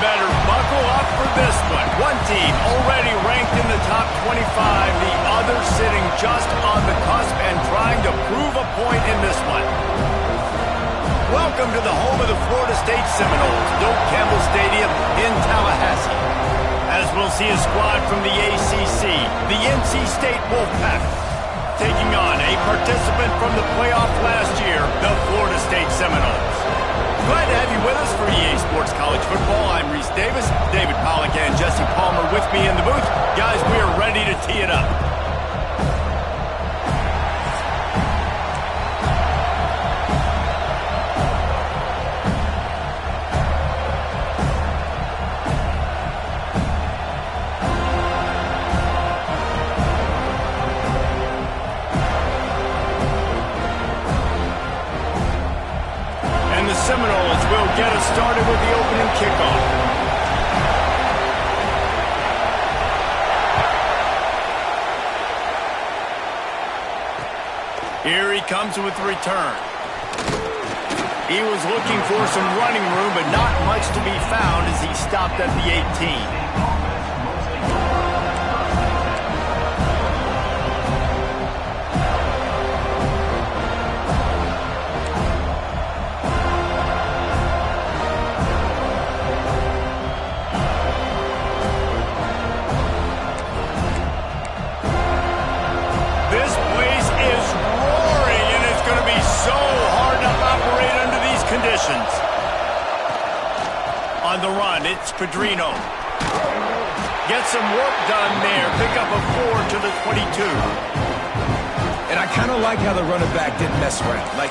better buckle up for this one. One team already ranked in the top 25, the other sitting just on the cusp and trying to prove a point in this one. Welcome to the home of the Florida State Seminoles, Doak Campbell Stadium in Tallahassee. As we'll see a squad from the ACC, the NC State Wolfpack, taking on a participant from the playoff last year, the Florida State Seminoles. Glad to have you with us for EA Sports College Football. I'm Reese Davis, David Pollack and Jesse Palmer with me in the booth. Guys, we are ready to tee it up. Seminoles will get us started with the opening kickoff. Here he comes with the return. He was looking for some running room, but not much to be found as he stopped at the 18. On the run, it's Pedrino. Get some work done there. Pick up a 4 to the 22. And I kind of like how the running back didn't mess around. Like,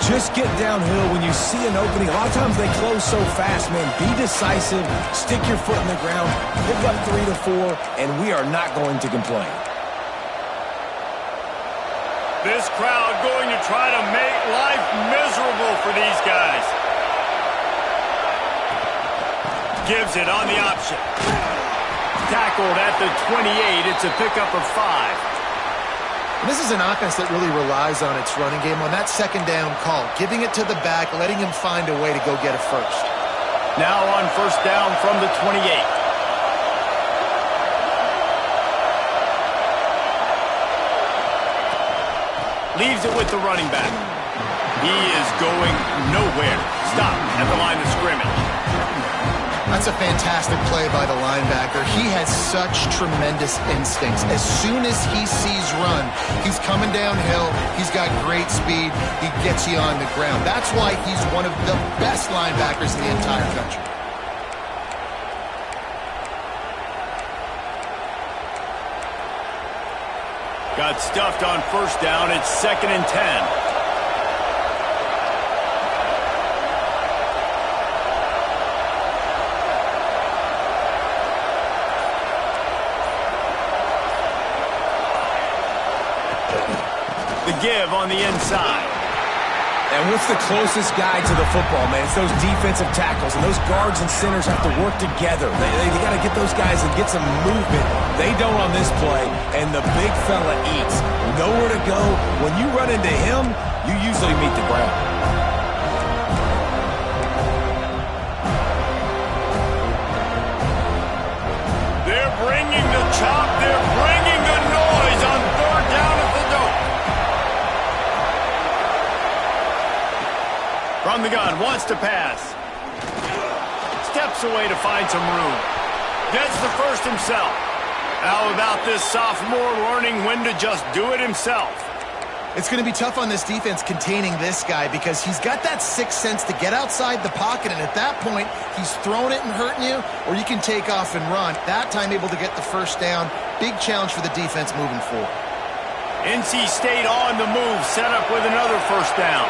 just get downhill when you see an opening. A lot of times they close so fast, man. Be decisive. Stick your foot in the ground. Pick up 3 to 4, and we are not going to complain. This crowd going to try to make life miserable for these guys. Gives it on the option. Tackled at the 28. It's a pickup of 5. This is an offense that really relies on its running game on that second down call. Giving it to the back, letting him find a way to go get a first. Now on first down from the 28. Leaves it with the running back. He is going nowhere. Stop at the line of scrimmage. That's a fantastic play by the linebacker. He has such tremendous instincts. As soon as he sees run, he's coming downhill. He's got great speed. He gets you on the ground. That's why he's one of the best linebackers in the entire country. Got stuffed on first down. It's 2nd and 10. The give on the inside. And what's the closest guy to the football, man? It's those defensive tackles, and those guards and centers have to work together. They got to get those guys and get some movement. They don't on this play, and the big fella eats. Nowhere to go. When you run into him, you usually meet the ground. They're bringing the chop. They're bringing the noise on third down at the Doak. From the gun, wants to pass. Steps away to find some room. Gets the first himself. How about this sophomore learning when to just do it himself? It's going to be tough on this defense containing this guy because he's got that sixth sense to get outside the pocket, and at that point, he's throwing it and hurting you, or you can take off and run. That time able to get the first down. Big challenge for the defense moving forward. NC State on the move, set up with another first down.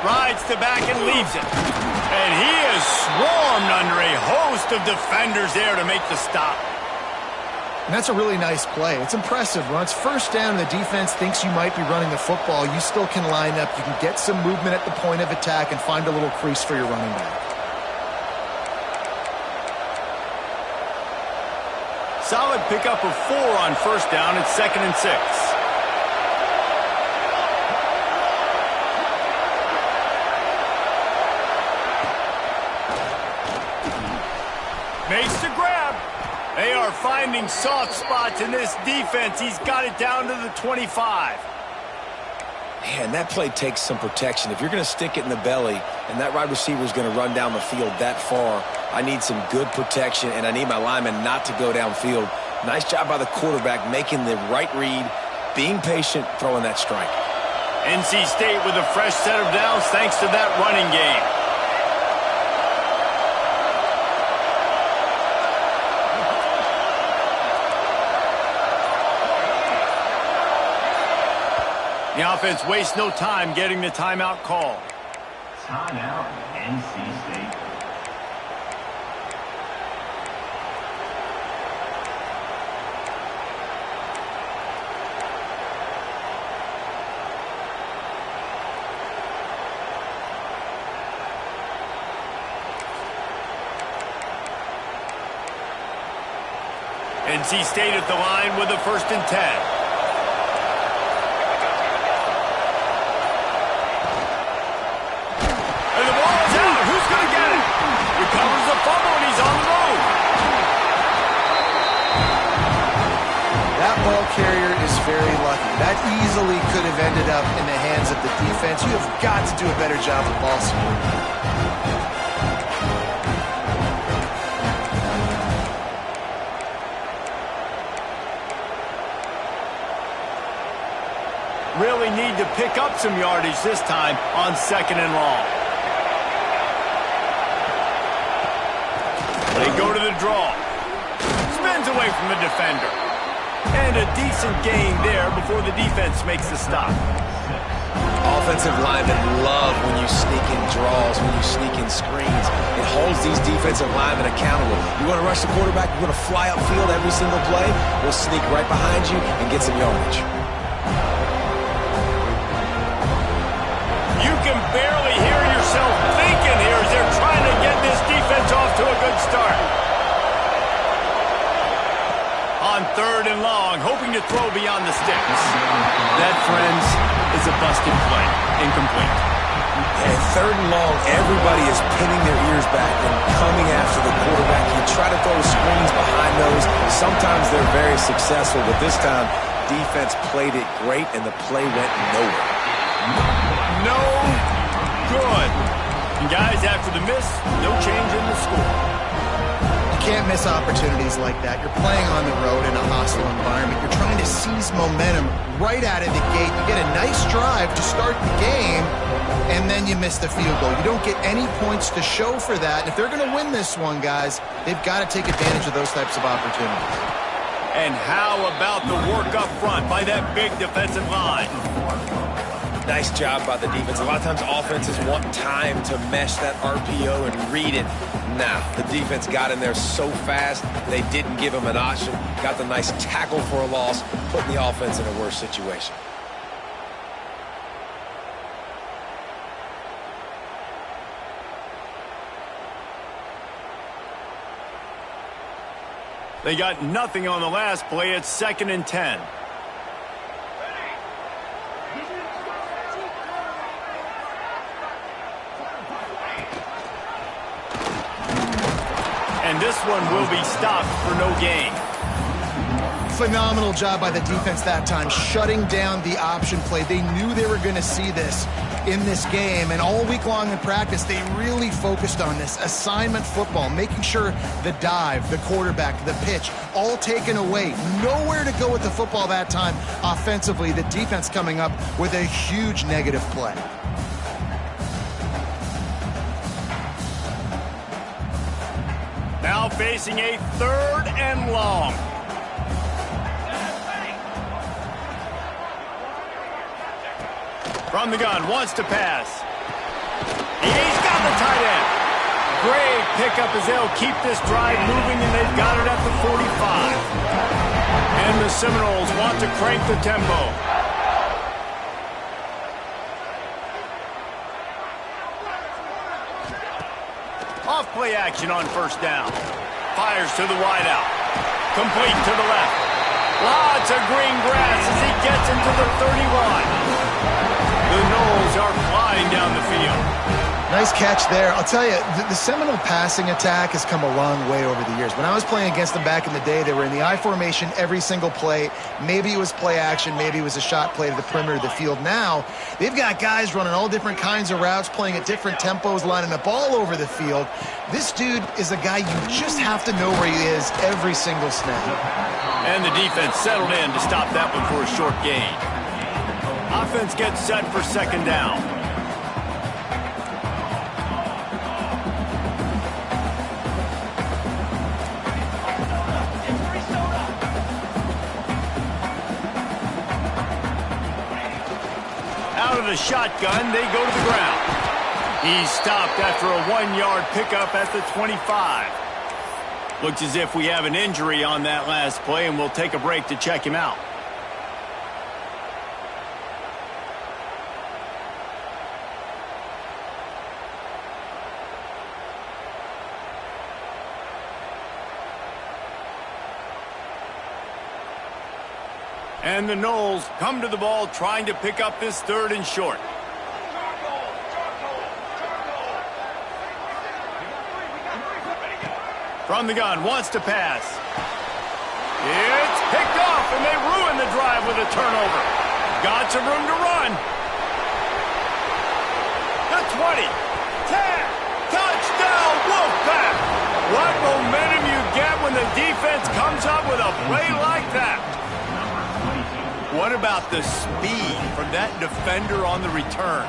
Rides the back and leaves it. And he is swarmed under a host of defenders there to make the stop. And that's a really nice play. It's impressive. When it's first down and the defense thinks you might be running the football, you still can line up. You can get some movement at the point of attack and find a little crease for your running back. Solid pickup of 4 on first down. It's 2nd and 6. They are finding soft spots in this defense. He's got it down to the 25. Man, that play takes some protection. If you're going to stick it in the belly and that wide receiver is going to run down the field that far, I need some good protection, and I need my lineman not to go downfield. Nice job by the quarterback making the right read, being patient, throwing that strike. NC State with a fresh set of downs thanks to that running game. The offense wastes no time getting the timeout call. Timeout, NC State. NC State at the line with a 1st and 10. Recovers the fumble, and he's on the move. That ball carrier is very lucky. That easily could have ended up in the hands of the defense. You have got to do a better job of ball security. Really need to pick up some yardage this time on 2nd and long. They go to the draw. Spins away from the defender. And a decent gain there before the defense makes the stop. Offensive linemen love when you sneak in draws, when you sneak in screens. It holds these defensive linemen accountable. You want to rush the quarterback, you want to fly upfield every single play, we'll sneak right behind you and get some yardage. You can barely hear yourself thinking here as they're trying to get this defense off to a good start. On 3rd and long, hoping to throw beyond the sticks. That, friends, is a busted play. Incomplete. And 3rd and long, everybody is pinning their ears back and coming after the quarterback. You try to throw screens behind those. Sometimes they're very successful, but this time, defense played it great, and the play went nowhere. No good. And guys, after the miss, no change in the score. You can't miss opportunities like that. You're playing on the road in a hostile environment. You're trying to seize momentum right out of the gate. You get a nice drive to start the game, and then you miss the field goal. You don't get any points to show for that. And if they're going to win this one, guys, they've got to take advantage of those types of opportunities. And how about the work up front by that big defensive line? Nice job by the defense. A lot of times offenses want time to mesh that RPO and read it. Nah, the defense got in there so fast, they didn't give him an option. Got the nice tackle for a loss, putting the offense in a worse situation. They got nothing on the last play. It's 2nd and 10. And this one will be stopped for no gain. Phenomenal job by the defense that time, shutting down the option play. They knew they were going to see this in this game, and all week long in practice, they really focused on this assignment football, making sure the dive, the quarterback, the pitch, all taken away. Nowhere to go with the football that time offensively. The defense coming up with a huge negative play. Now facing a 3rd and long. From the gun, wants to pass. He's got the tight end. Great pickup as they'll keep this drive moving, and they've got it at the 45. And the Seminoles want to crank the tempo. Off play action on 1st down. Fires to the wideout. Complete to the left. Lots of green grass as he gets into the 31. The Noles are flying down the field. Nice catch there. I'll tell you, the Seminole passing attack has come a long way over the years. When I was playing against them back in the day, they were in the I formation every single play. Maybe it was play action. Maybe it was a shot play to the perimeter of the field. Now, they've got guys running all different kinds of routes, playing at different tempos, lining up all over the field. This dude is a guy you just have to know where he is every single snap. And the defense settled in to stop that one for a short gain. Offense gets set for second down. Out of the shotgun, they go to the ground. He's stopped after a 1-yard pickup at the 25. Looks as if we have an injury on that last play, and we'll take a break to check him out. And the Noles come to the ball trying to pick up this third and short. From the gun, wants to pass. It's picked off, and they ruin the drive with a turnover. Got some room to run. The 20, 10, touchdown, Wolfpack. What momentum you get when the defense comes up with a play like that. What about the speed from that defender on the return?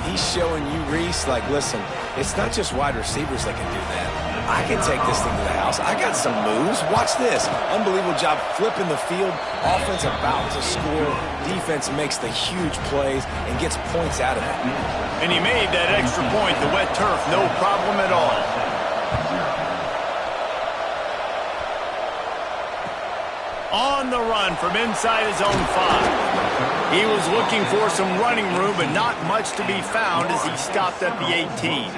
He's showing you, Reese, like, listen, it's not just wide receivers that can do that. I can take this thing to the house. I got some moves. Watch this. Unbelievable job flipping the field. Offense about to score. Defense makes the huge plays and gets points out of it. And he made that extra point, the wet turf, no problem at all. On the run from inside his own 5. He was looking for some running room, but not much to be found as he stopped at the 18.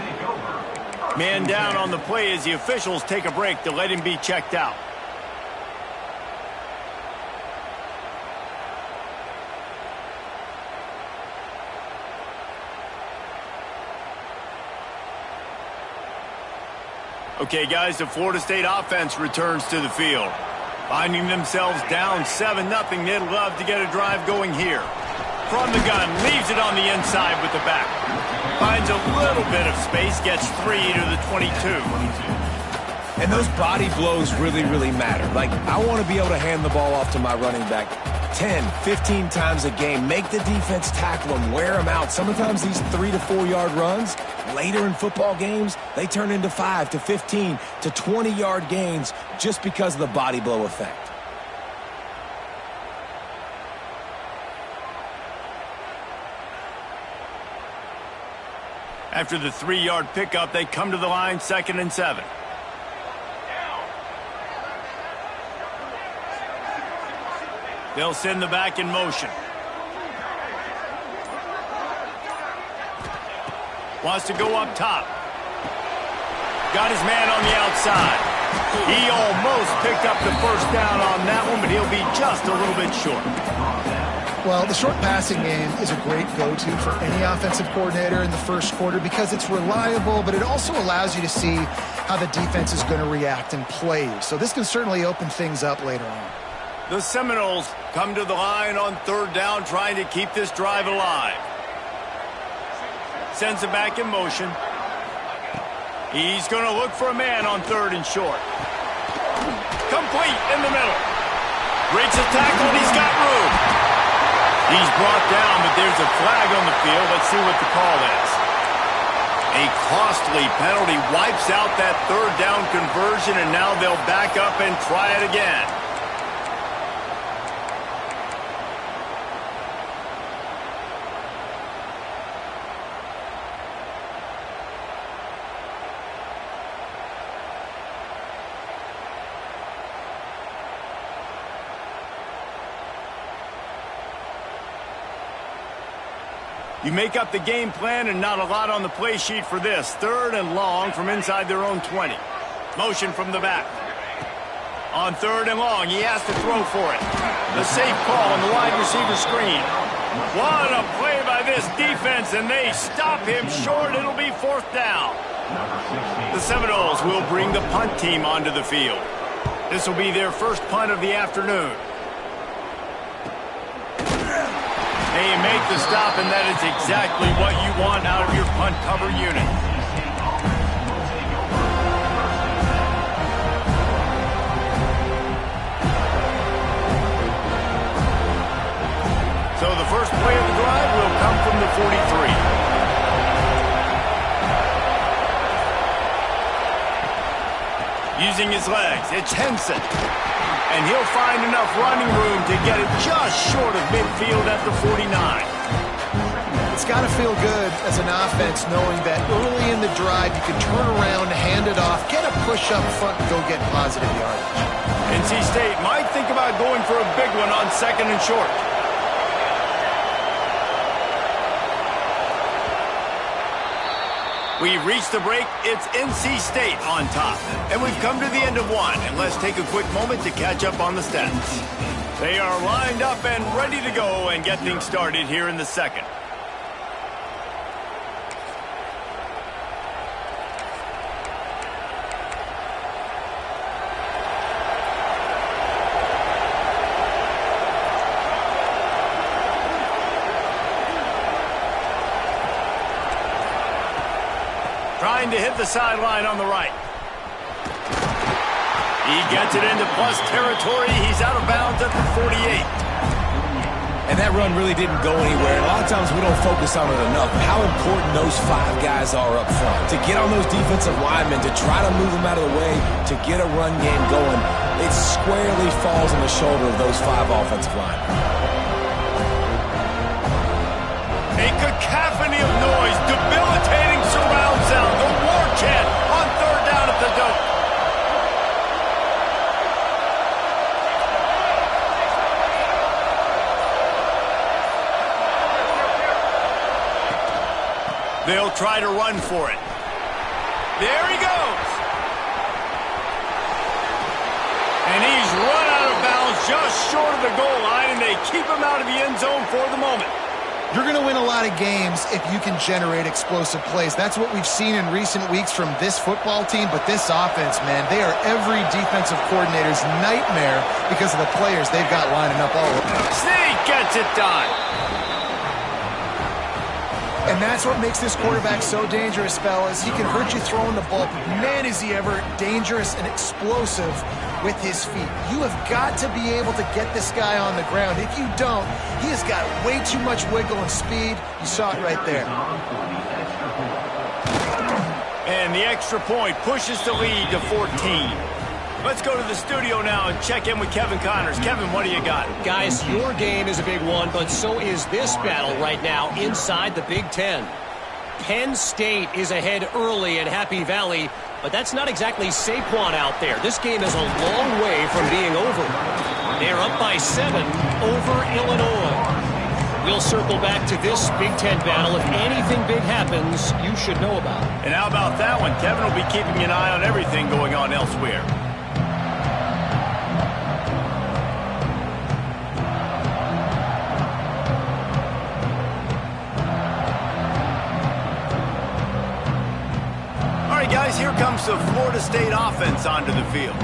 Man down on the play as the officials take a break to let him be checked out. Okay, guys, the Florida State offense returns to the field. Finding themselves down 7-0, they'd love to get a drive going here. From the gun, leaves it on the inside with the back. Finds a little bit of space, gets 3 to the 22. And those body blows really, really matter. Like, I want to be able to hand the ball off to my running back 10, 15 times a game. Make the defense tackle them, wear them out. Sometimes these 3 to 4 yard runs, later in football games, they turn into 5 to 15 to 20 yard gains just because of the body blow effect. After the 3-yard pickup, they come to the line, 2nd and 7. They'll send the back in motion. Wants to go up top. Got his man on the outside. He almost picked up the first down on that one, but he'll be just a little bit short. Well, the short passing game is a great go-to for any offensive coordinator in the first quarter because it's reliable, but it also allows you to see how the defense is going to react and play you. So this can certainly open things up later on. The Seminoles come to the line on 3rd down, trying to keep this drive alive. Sends it back in motion. He's going to look for a man on 3rd and short. Complete in the middle. Breaks a tackle, and he's got room. He's brought down, but there's a flag on the field. Let's see what the call is. A costly penalty wipes out that 3rd down conversion, and now they'll back up and try it again. You make up the game plan and not a lot on the play sheet for this. 3rd and long from inside their own 20. Motion from the back. On 3rd and long, he has to throw for it. The safe call on the wide receiver screen. What a play by this defense, and they stop him short. It'll be fourth down. The Seminoles will bring the punt team onto the field. This will be their first punt of the afternoon. They make the stop, and that is exactly what you want out of your punt cover unit. So the first play of the drive will come from the 43. Using his legs, it's Henson. And he'll find enough running room to get it just short of midfield at the 49. It's got to feel good as an offense knowing that early in the drive you can turn around, hand it off, get a push up front, and go get positive yardage. NC State might think about going for a big one on second and short. We've reached the break. It's NC State on top. And we've come to the end of one. And let's take a quick moment to catch up on the stats. They are lined up and ready to go and get things started here in the second. Trying to hit the sideline on the right. He gets it into plus territory. He's out of bounds at the 48. And that run really didn't go anywhere. And a lot of times we don't focus on it enough. How important those five guys are up front. To get on those defensive linemen, to try to move them out of the way, to get a run game going, it squarely falls on the shoulder of those five offensive linemen. A cacophony of noise, debilitating surround sound, the war chant on third down at the dope. They'll try to run for it. There he goes. And he's run out of bounds just short of the goal line, and they keep him out of the end zone for the moment. You're going to win a lot of games if you can generate explosive plays. That's what we've seen in recent weeks from this football team, but this offense, man, they are every defensive coordinator's nightmare because of the players they've got lining up all over. Sneak gets it done. And that's what makes this quarterback so dangerous, fellas. He can hurt you throwing the ball, but man, is he ever dangerous and explosive with his feet. You have got to be able to get this guy on the ground. If you don't, he has got way too much wiggle and speed. You saw it right there. And the extra point pushes the lead to 14. Let's go to the studio now and check in with Kevin Connors. Kevin, what do you got? Guys, your game is a big one, but so is this battle right now inside the Big Ten. Penn State is ahead early in Happy Valley, but that's not exactly Saquon out there. This game is a long way from being over. They're up by 7 over Illinois. We'll circle back to this Big Ten battle. If anything big happens, you should know about it. And how about that one? Kevin will be keeping an eye on everything going on elsewhere. Guys, here comes the Florida State offense onto the field.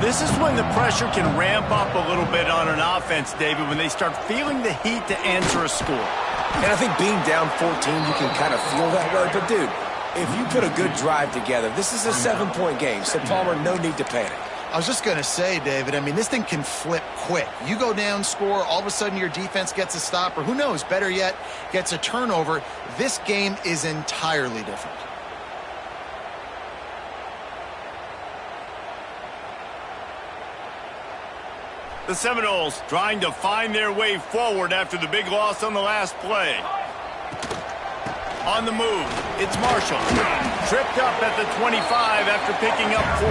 This is when the pressure can ramp up a little bit on an offense, David, when they start feeling the heat to answer a score. And I think being down 14, you can kind of feel that way. But, dude, if you put a good drive together, this is a 7-point game. So, Palmer, no need to panic. I was just going to say, David, I mean, this thing can flip quick. You go down, score, all of a sudden your defense gets a stop, or who knows, better yet, gets a turnover. This game is entirely different. The Seminoles trying to find their way forward after the big loss on the last play. On the move, it's Marshall. Tripped up at the 25 after picking up 4.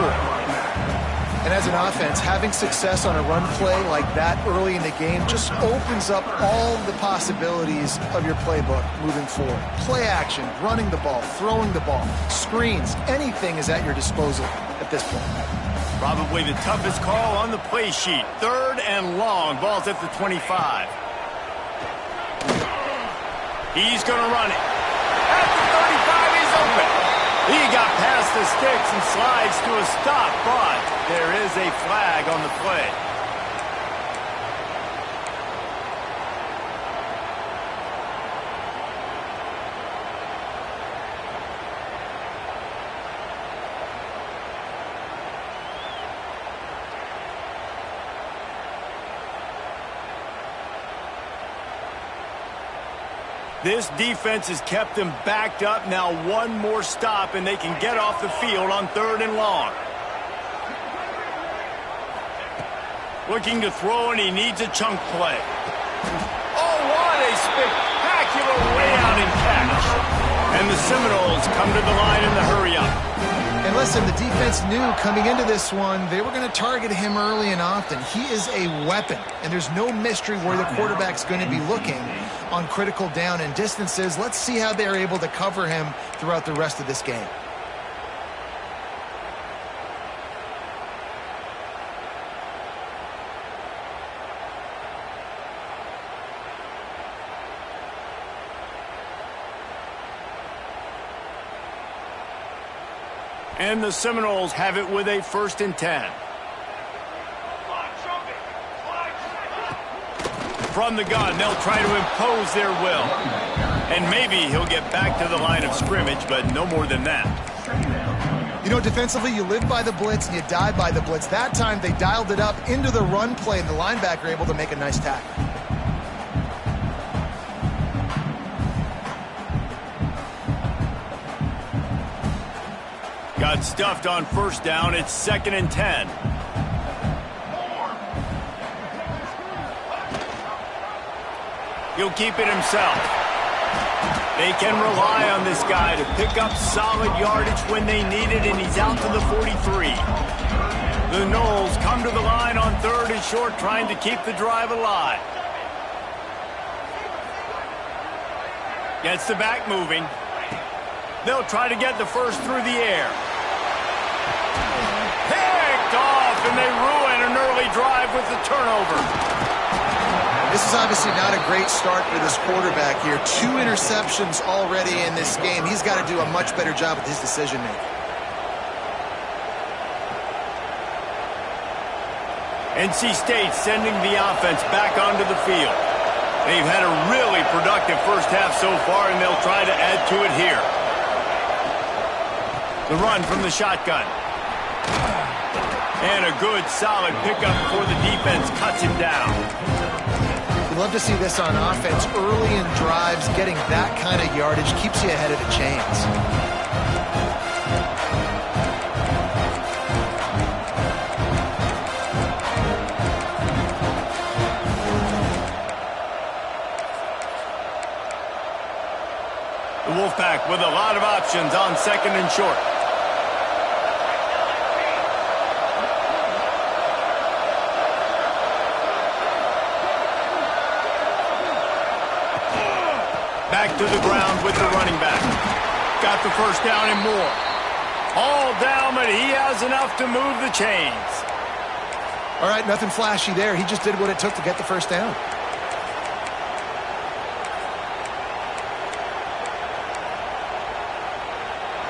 And as an offense, having success on a run play like that early in the game just opens up all the possibilities of your playbook moving forward. Play action, running the ball, throwing the ball, screens, anything is at your disposal at this point. Probably the toughest call on the play sheet. 3rd and long. Ball's at the 25. He's going to run it. At the 35, he's open. He got past the sticks and slides to a stop, but there is a flag on the play. This defense has kept them backed up. Now one more stop, and they can get off the field on 3rd and long. Looking to throw, and he needs a chunk play. Oh, what a spectacular way out and catch. And the Seminoles come to the line in the hurry-up. And listen, the defense knew coming into this one they were going to target him early and often. He is a weapon, and there's no mystery where the quarterback's going to be looking on critical down and distances. Let's see how they're able to cover him throughout the rest of this game. And the Seminoles have it with a 1st and 10. From the gun, they'll try to impose their will. And maybe he'll get back to the line of scrimmage, but no more than that. You know, defensively, you live by the blitz and you die by the blitz. That time, they dialed it up into the run play, and the linebacker able to make a nice tackle. Got stuffed on 1st down. It's 2nd and 10. He'll keep it himself. They can rely on this guy to pick up solid yardage when they need it, and he's out to the 43. The Noles come to the line on 3rd and short, trying to keep the drive alive. Gets the back moving. They'll try to get the first through the air. Picked off, and they ruin an early drive with the turnover. This is obviously not a great start for this quarterback here. 2 interceptions already in this game. He's got to do a much better job with his decision-making. NC State sending the offense back onto the field. They've had a really productive first half so far, and they'll try to add to it here. The run from the shotgun. And a good, solid pickup before the defense cuts him down. We love to see this on offense. Early in drives, getting that kind of yardage keeps you ahead of the chains. The Wolfpack with a lot of options on 2nd and short. Back to the ground with the running back. Got the first down and more. All down, but he has enough to move the chains. All right, nothing flashy there. He just did what it took to get the first down.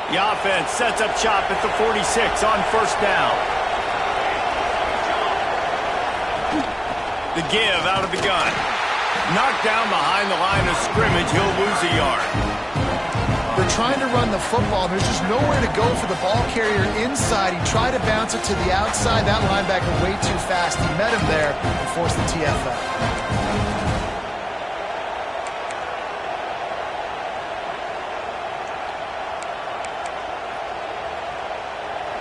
The offense sets up shop at the 46 on 1st down. The give out of the gun. Knocked down behind the line of scrimmage. He'll lose a yard. They're trying to run the football. There's just nowhere to go for the ball carrier inside. He tried to bounce it to the outside. That linebacker way too fast. He met him there and forced the TFL.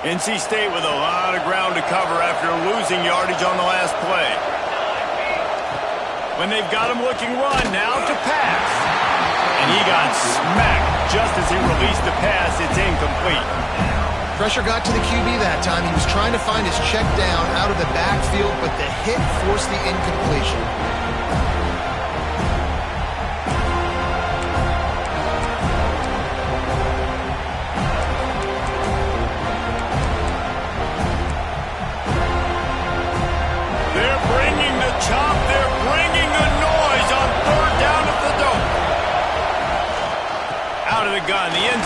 NC State with a lot of ground to cover after losing yardage on the last play. When they've got him looking run, now to pass. And he got smacked just as he released the pass. It's incomplete. Pressure got to the QB that time. He was trying to find his check down out of the backfield, but the hit forced the incompletion. Chop, they're bringing the noise on 3rd down at the dome.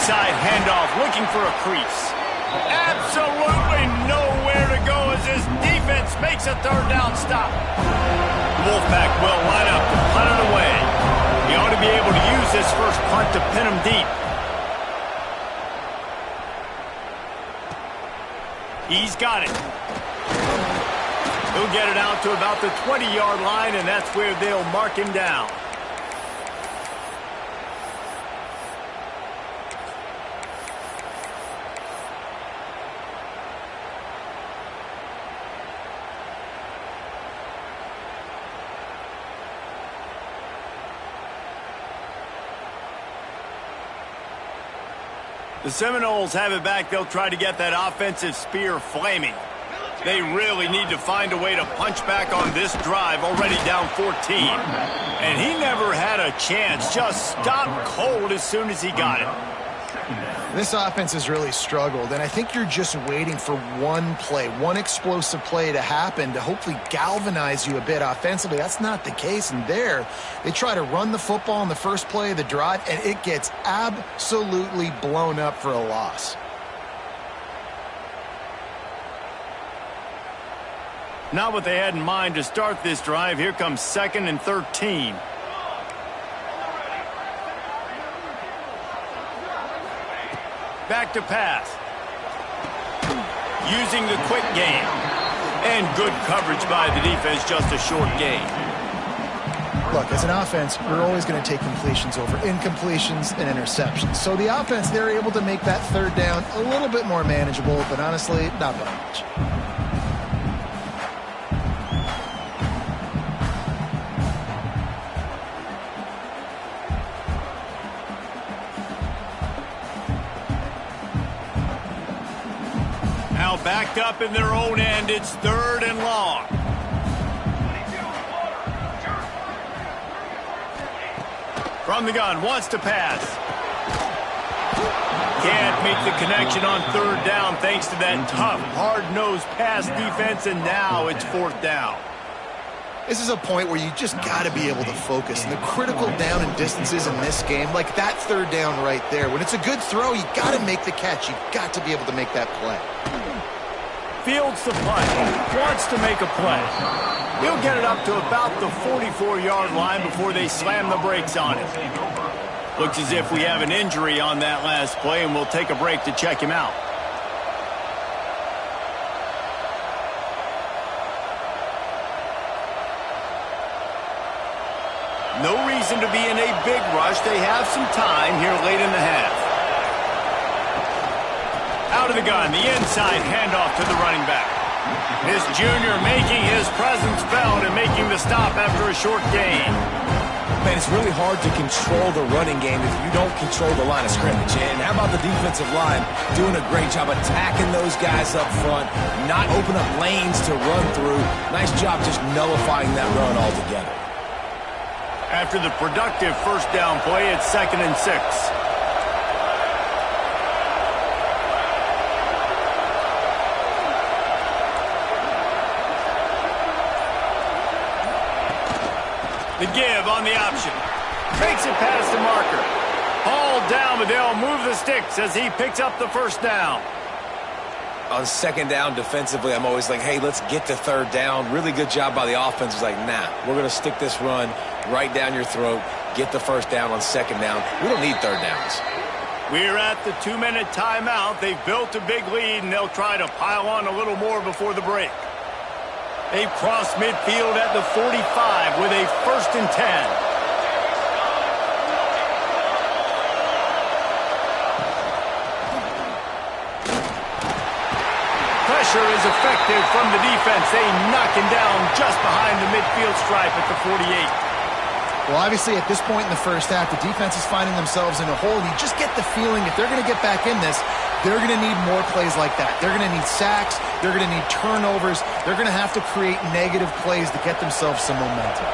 inside handoff, looking for a crease. Absolutely nowhere to go as his defense makes a third down stop. The Wolfpack will line up to punt it away. He ought to be able to use this first punt to pin him deep. He's got it. He'll get it out to about the 20-yard line, and that's where they'll mark him down. The Seminoles have it back. They'll try to get that offensive spear flaming. They really need to find a way to punch back on this drive, already down 14. And he never had a chance. Just stopped cold as soon as he got it. This offense has really struggled, and I think you're just waiting for one play, one explosive play to happen to hopefully galvanize you a bit offensively. That's not the case, and there they try to run the football in the first play of the drive, and it gets absolutely blown up for a loss. Not what they had in mind to start this drive. Here comes 2nd and 13. Back to pass. Using the quick game. And good coverage by the defense, just a short gain. Look, as an offense, we're always going to take completions over incompletions and interceptions. So the offense, they're able to make that third down a little bit more manageable, but honestly, not by much. Backed up in their own end, it's 3rd and long. From the gun, wants to pass. Can't make the connection on 3rd down thanks to that tough, hard-nosed pass defense, and now it's 4th down. This is a point where you just got to be able to focus. And the critical down and distances in this game, like that 3rd down right there, when it's a good throw, you got to make the catch. You got to be able to make that play. Fields the punt, wants to make a play. He'll get it up to about the 44-yard line before they slam the brakes on it. Looks as if we have an injury on that last play, and we'll take a break to check him out. No reason to be in a big rush. They have some time here late in the half. Out of the gun, the inside handoff to the running back. This junior making his presence felt and making the stop after a short gain. Man, it's really hard to control the running game if you don't control the line of scrimmage. And how about the defensive line doing a great job attacking those guys up front, not open up lanes to run through. Nice job just nullifying that run altogether. After the productive first down play, it's 2nd and 6. The give on the option. Makes it past the marker. Hauled down, but they'll move the sticks as he picks up the first down. On 2nd down defensively, I'm always like, hey, let's get to 3rd down. Really good job by the offense. It's like, nah, we're going to stick this run right down your throat, get the first down on 2nd down. We don't need 3rd downs. We're at the 2-minute timeout. They've built a big lead, and they'll try to pile on a little more before the break. They've crossed midfield at the 45 with a 1st and 10. Pressure is effective from the defense. They knock him down just behind the midfield stripe at the 48. Well, obviously, at this point in the first half, the defense is finding themselves in a hole. You just get the feeling if they're going to get back in this, they're going to need more plays like that. They're going to need sacks. They're going to need turnovers. They're going to have to create negative plays to get themselves some momentum.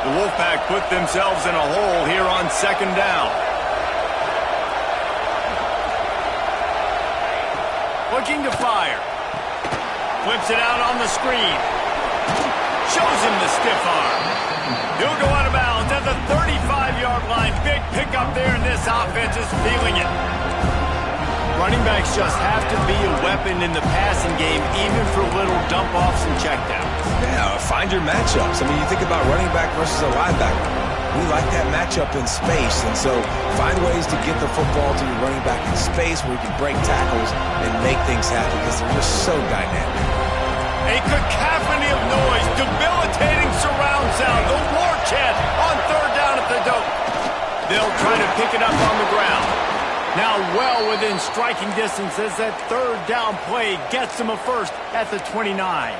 The Wolfpack put themselves in a hole here on 2nd down. Looking to fire. Flips it out on the screen. Shows him the stiff arm. He'll go out of bounds at the 35-yard 20-yard line. Big pickup there, and this offense is feeling it. Running backs just have to be a weapon in the passing game, even for little dump-offs and checkdowns. Yeah, find your matchups. I mean, you think about running back versus a linebacker. We like that matchup in space, and so find ways to get the football to your running back in space where you can break tackles and make things happen because they're just so dynamic. A cacophony of noise, debilitating surround sound. The war chant on third down at the dope. They'll try to pick it up on the ground. Now well within striking distance as that third down play gets them a first at the 29.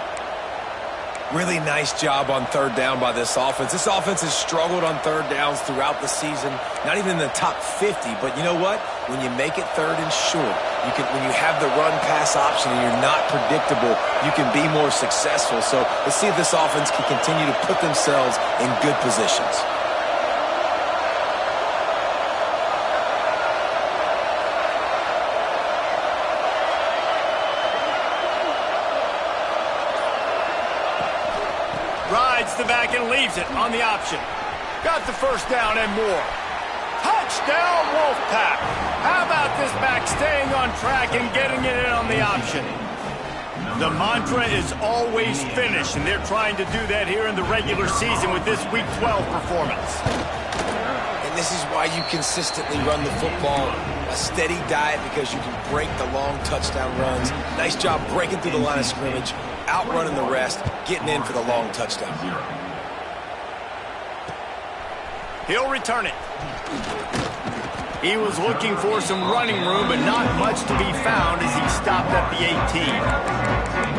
Really nice job on third down by this offense. This offense has struggled on third downs throughout the season. Not even in the top 50, but you know what? When you make it third and short, when you have the run-pass option and you're not predictable, you can be more successful. So let's see if this offense can continue to put themselves in good positions. Rides the back and leaves it on the option. Got the first down and more. Touchdown, Wolfpack. How about this back staying on track and getting it in on the option? The mantra is always finish, and they're trying to do that here in the regular season with this Week 12 performance. And this is why you consistently run the football. A steady diet because you can break the long touchdown runs. Nice job breaking through the line of scrimmage, outrunning the rest, getting in for the long touchdown. He'll return it. He was looking for some running room, but not much to be found as he stopped at the 18.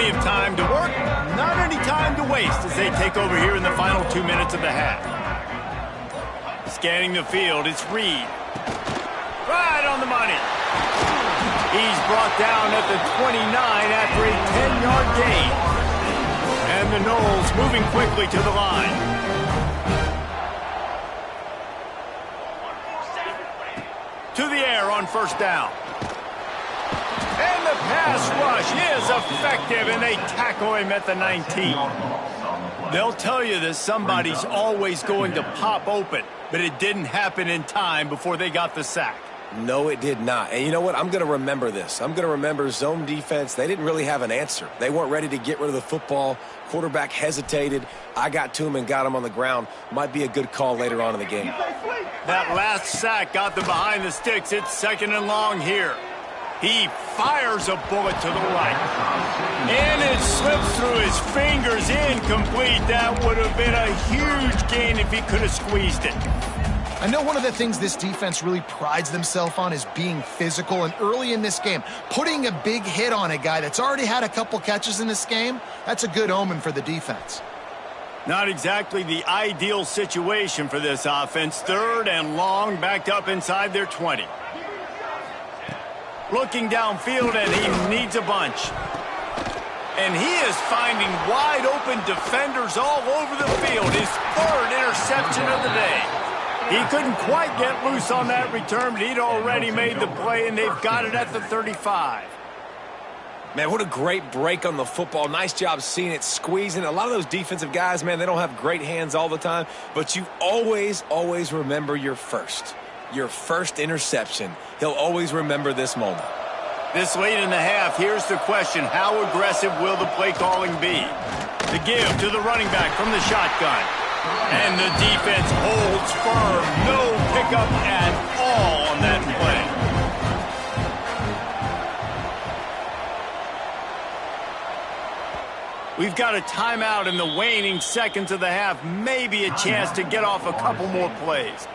Of time to work, not any time to waste as they take over here in the final 2 minutes of the half. Scanning the field, it's Reed. Right on the money. He's brought down at the 29 after a 10-yard gain. And the Knowles moving quickly to the line. To the air on first down. And the pass rush is effective, and they tackle him at the 19. They'll tell you that somebody's always going to pop open, but it didn't happen in time before they got the sack. No, it did not. And you know what? I'm going to remember this. I'm going to remember zone defense. They didn't really have an answer. They weren't ready to get rid of the football. Quarterback hesitated. I got to him and got him on the ground. Might be a good call later on in the game. That last sack got them behind the sticks. It's second and long here. He fires a bullet to the right. And it slips through his fingers, incomplete. That would have been a huge gain if he could have squeezed it. I know one of the things this defense really prides themselves on is being physical, and early in this game, putting a big hit on a guy that's already had a couple catches in this game, that's a good omen for the defense. Not exactly the ideal situation for this offense. Third and long, backed up inside their 20. Looking downfield, and he needs a bunch. And he is finding wide-open defenders all over the field. His third interception of the day. He couldn't quite get loose on that return, but he'd already made the play, and they've got it at the 35. Man, what a great break on the football. Nice job seeing it, squeezing. A lot of those defensive guys, man, they don't have great hands all the time, but you always, always remember your first interception. He'll always remember this moment. This late in the half, here's the question. How aggressive will the play calling be? The give to the running back from the shotgun. And the defense holds firm. No pickup at all on that play. We've got a timeout in the waning seconds of the half. Maybe a chance to get off a couple more plays.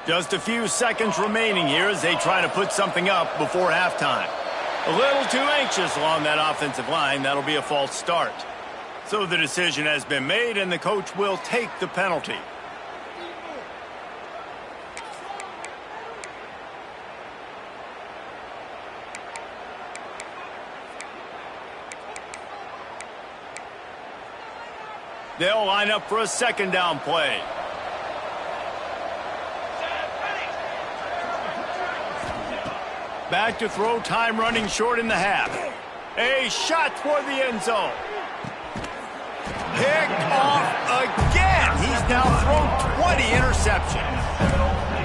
Just a few seconds remaining here as they try to put something up before halftime. A little too anxious along that offensive line. That'll be a false start. So the decision has been made, and the coach will take the penalty. They'll line up for a second down play. Back to throw, time running short in the half. A shot toward the end zone. Picked off again. He's now thrown 20 interceptions.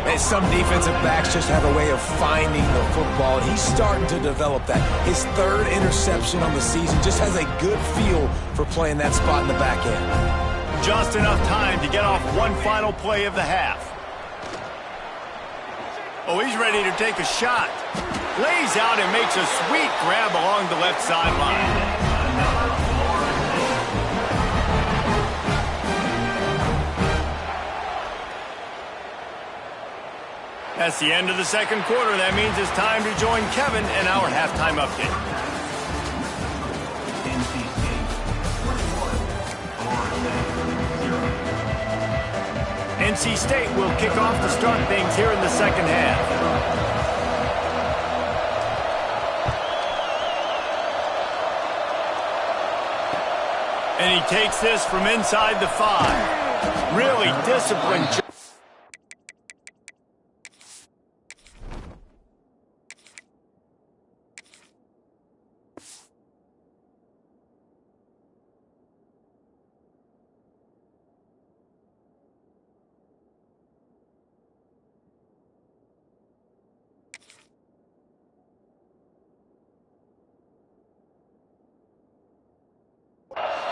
And some defensive backs just have a way of finding the football. He's starting to develop that. His third interception on the season, just has a good feel for playing that spot in the back end. Just enough time to get off one final play of the half. Oh, he's ready to take a shot. Lays out and makes a sweet grab along the left sideline. That's the end of the second quarter. That means it's time to join Kevin in our halftime update. NC State will kick off to start things here in the second half. And he takes this from inside the 5. Really disciplined.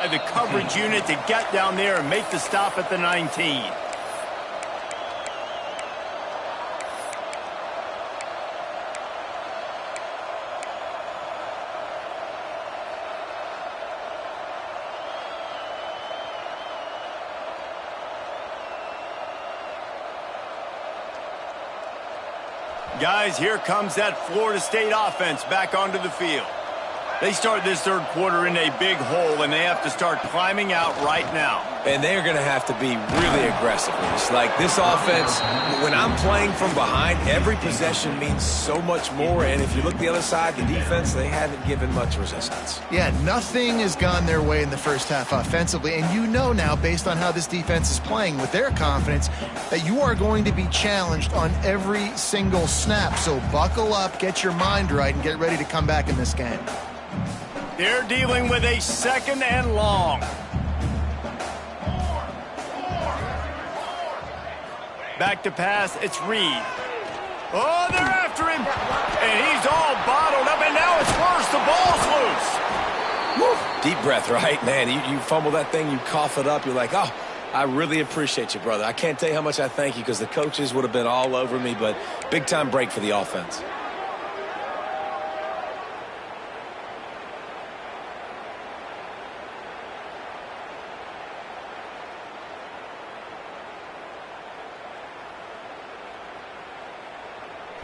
The coverage unit to get down there and make the stop at the 19. Guys, here comes that Florida State offense back onto the field. They start this third quarter in a big hole, and they have to start climbing out right now. And they're going to have to be really aggressive. It's like this offense, when I'm playing from behind, every possession means so much more. And if you look the other side, the defense, they haven't given much resistance. Yeah, nothing has gone their way in the first half offensively. And you know now, based on how this defense is playing with their confidence, that you are going to be challenged on every single snap. So buckle up, get your mind right, and get ready to come back in this game. They're dealing with a second and long. Back to pass, it's Reed. Oh, they're after him. And he's all bottled up, and now it's worse. The ball's loose. Woo. Deep breath, right? Man, you fumble that thing, you cough it up, you're like, oh, I really appreciate you, brother. I can't tell you how much I thank you because the coaches would have been all over me, but big-time break for the offense.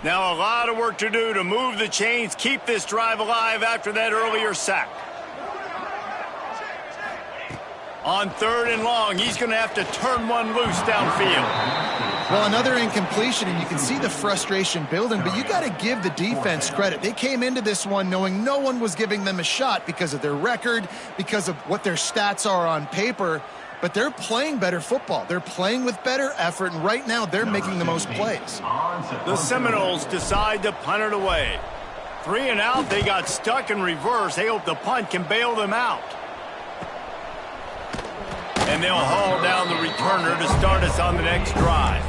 Now a lot of work to do to move the chains, keep this drive alive after that earlier sack. On third and long, he's going to have to turn one loose downfield. Well, another incompletion, and you can see the frustration building, but you got to give the defense credit. They came into this one knowing no one was giving them a shot because of their record, because of what their stats are on paper. But they're playing better football. They're playing with better effort, and right now they're making the most plays. The Seminoles decide to punt it away. 3 and out, they got stuck in reverse. They hope the punt can bail them out. And they'll haul down the returner to start us on the next drive.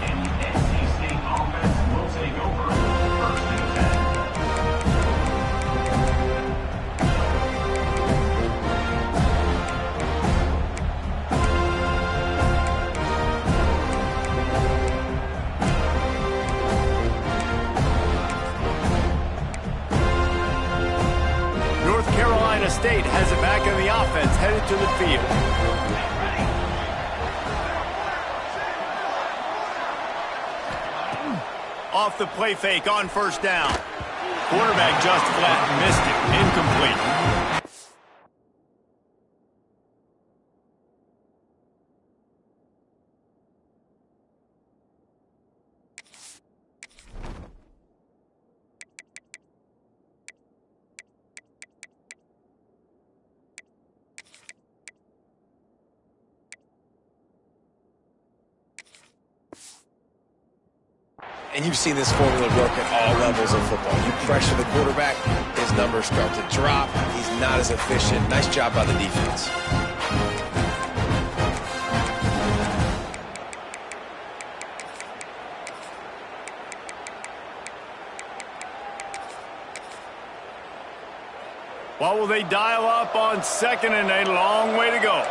State has it back in the offense, headed to the field. Off the play fake on first down. Quarterback just flat missed it. Incomplete. And you've seen this formula work at all levels of football. You pressure the quarterback, his numbers start to drop. He's not as efficient. Nice job by the defense. What will they dial up on 2nd and a long way to go?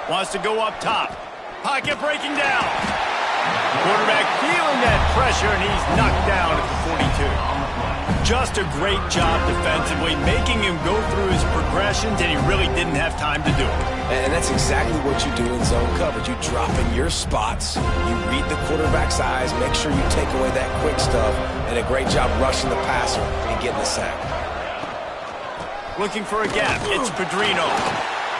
Wants to go up top. Pocket breaking down. Quarterback feeling that pressure, and he's knocked down at the 42. Just a great job defensively, making him go through his progressions, and he really didn't have time to do it. And that's exactly what you do in zone coverage. You drop in your spots, you read the quarterback's eyes, make sure you take away that quick stuff, and a great job rushing the passer and getting the sack. Looking for a gap. It's Pedrino.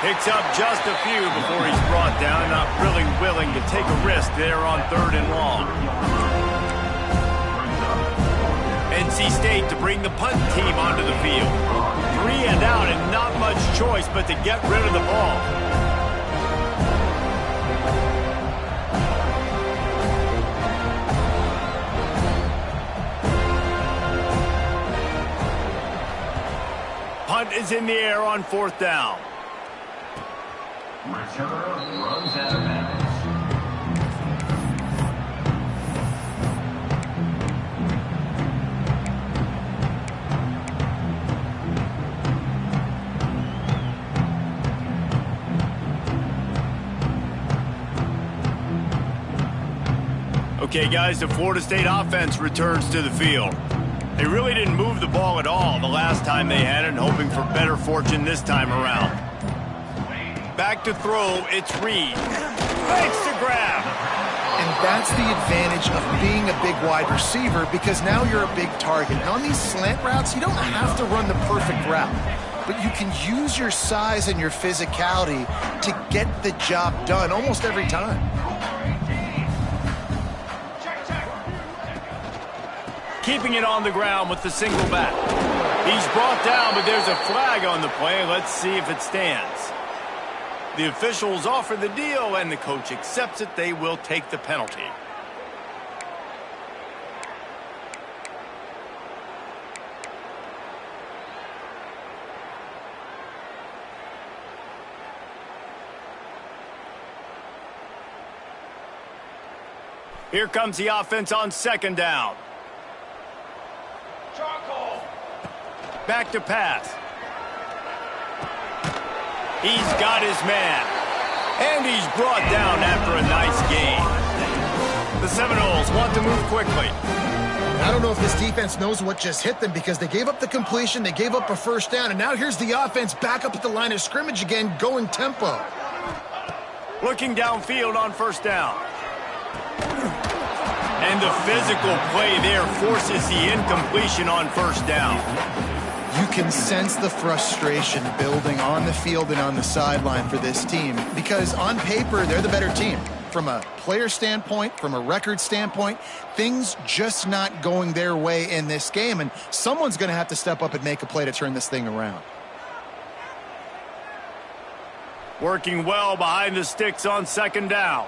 Picks up just a few before he's brought down. Not really willing to take a risk there on 3rd and long. NC State to bring the punt team onto the field. 3 and out and not much choice but to get rid of the ball. Punt is in the air on 4th down. Return runs out of bounds. Okay, guys, the Florida State offense returns to the field. They really didn't move the ball at all the last time they had it, hoping for better fortune this time around. Back to throw, it's Reed. Fakes to grab. And that's the advantage of being a big wide receiver, because now you're a big target. And on these slant routes, you don't have to run the perfect route, but you can use your size and your physicality to get the job done almost every time. Keeping it on the ground with the single back. He's brought down, but there's a flag on the play. Let's see if it stands. The officials offer the deal, and the coach accepts it. They will take the penalty. Here comes the offense on 2nd down. Back to pass. He's got his man. And he's brought down after a nice gain. The Seminoles want to move quickly. I don't know if this defense knows what just hit them, because they gave up the completion, they gave up a 1st down, and now here's the offense back up at the line of scrimmage again, going tempo. Looking downfield on 1st down. And the physical play there forces the incompletion on 1st down. You can sense the frustration building on the field and on the sideline for this team, because on paper, they're the better team. From a player standpoint, from a record standpoint, things just not going their way in this game, and someone's going to have to step up and make a play to turn this thing around. Working well behind the sticks on 2nd down.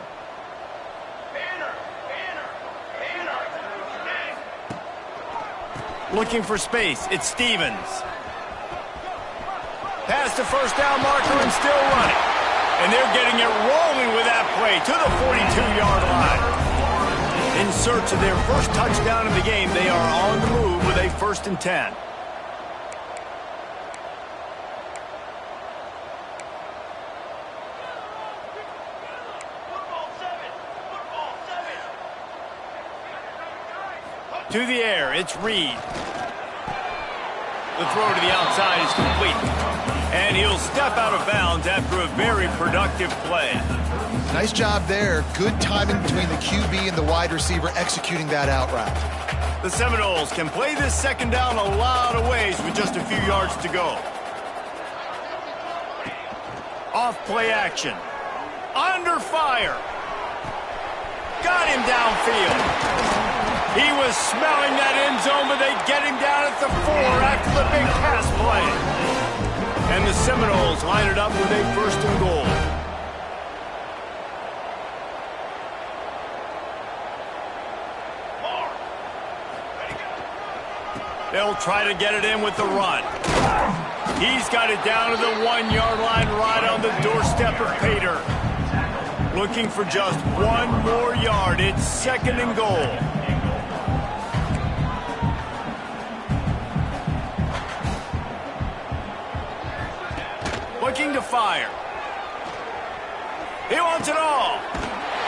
Looking for space, it's Stevens. Pass to 1st down marker and still running. And they're getting it rolling with that play to the 42-yard line. In search of their first touchdown of the game, they are on the move with a 1st and 10. To the air, it's Reed. The throw to the outside is complete. And he'll step out of bounds after a very productive play. Nice job there. Good timing between the QB and the wide receiver executing that out route. The Seminoles can play this second down a lot of ways with just a few yards to go. Off play action. Under fire. Got him downfield. He was smelling that end zone, but they get him down at the 4 after the big pass play. And the Seminoles line it up with a 1st and goal. They'll try to get it in with the run. He's got it down to the 1-yard line right on the doorstep of Pater. Looking for just 1 more yard. It's 2nd and goal. Looking to fire. He wants it all.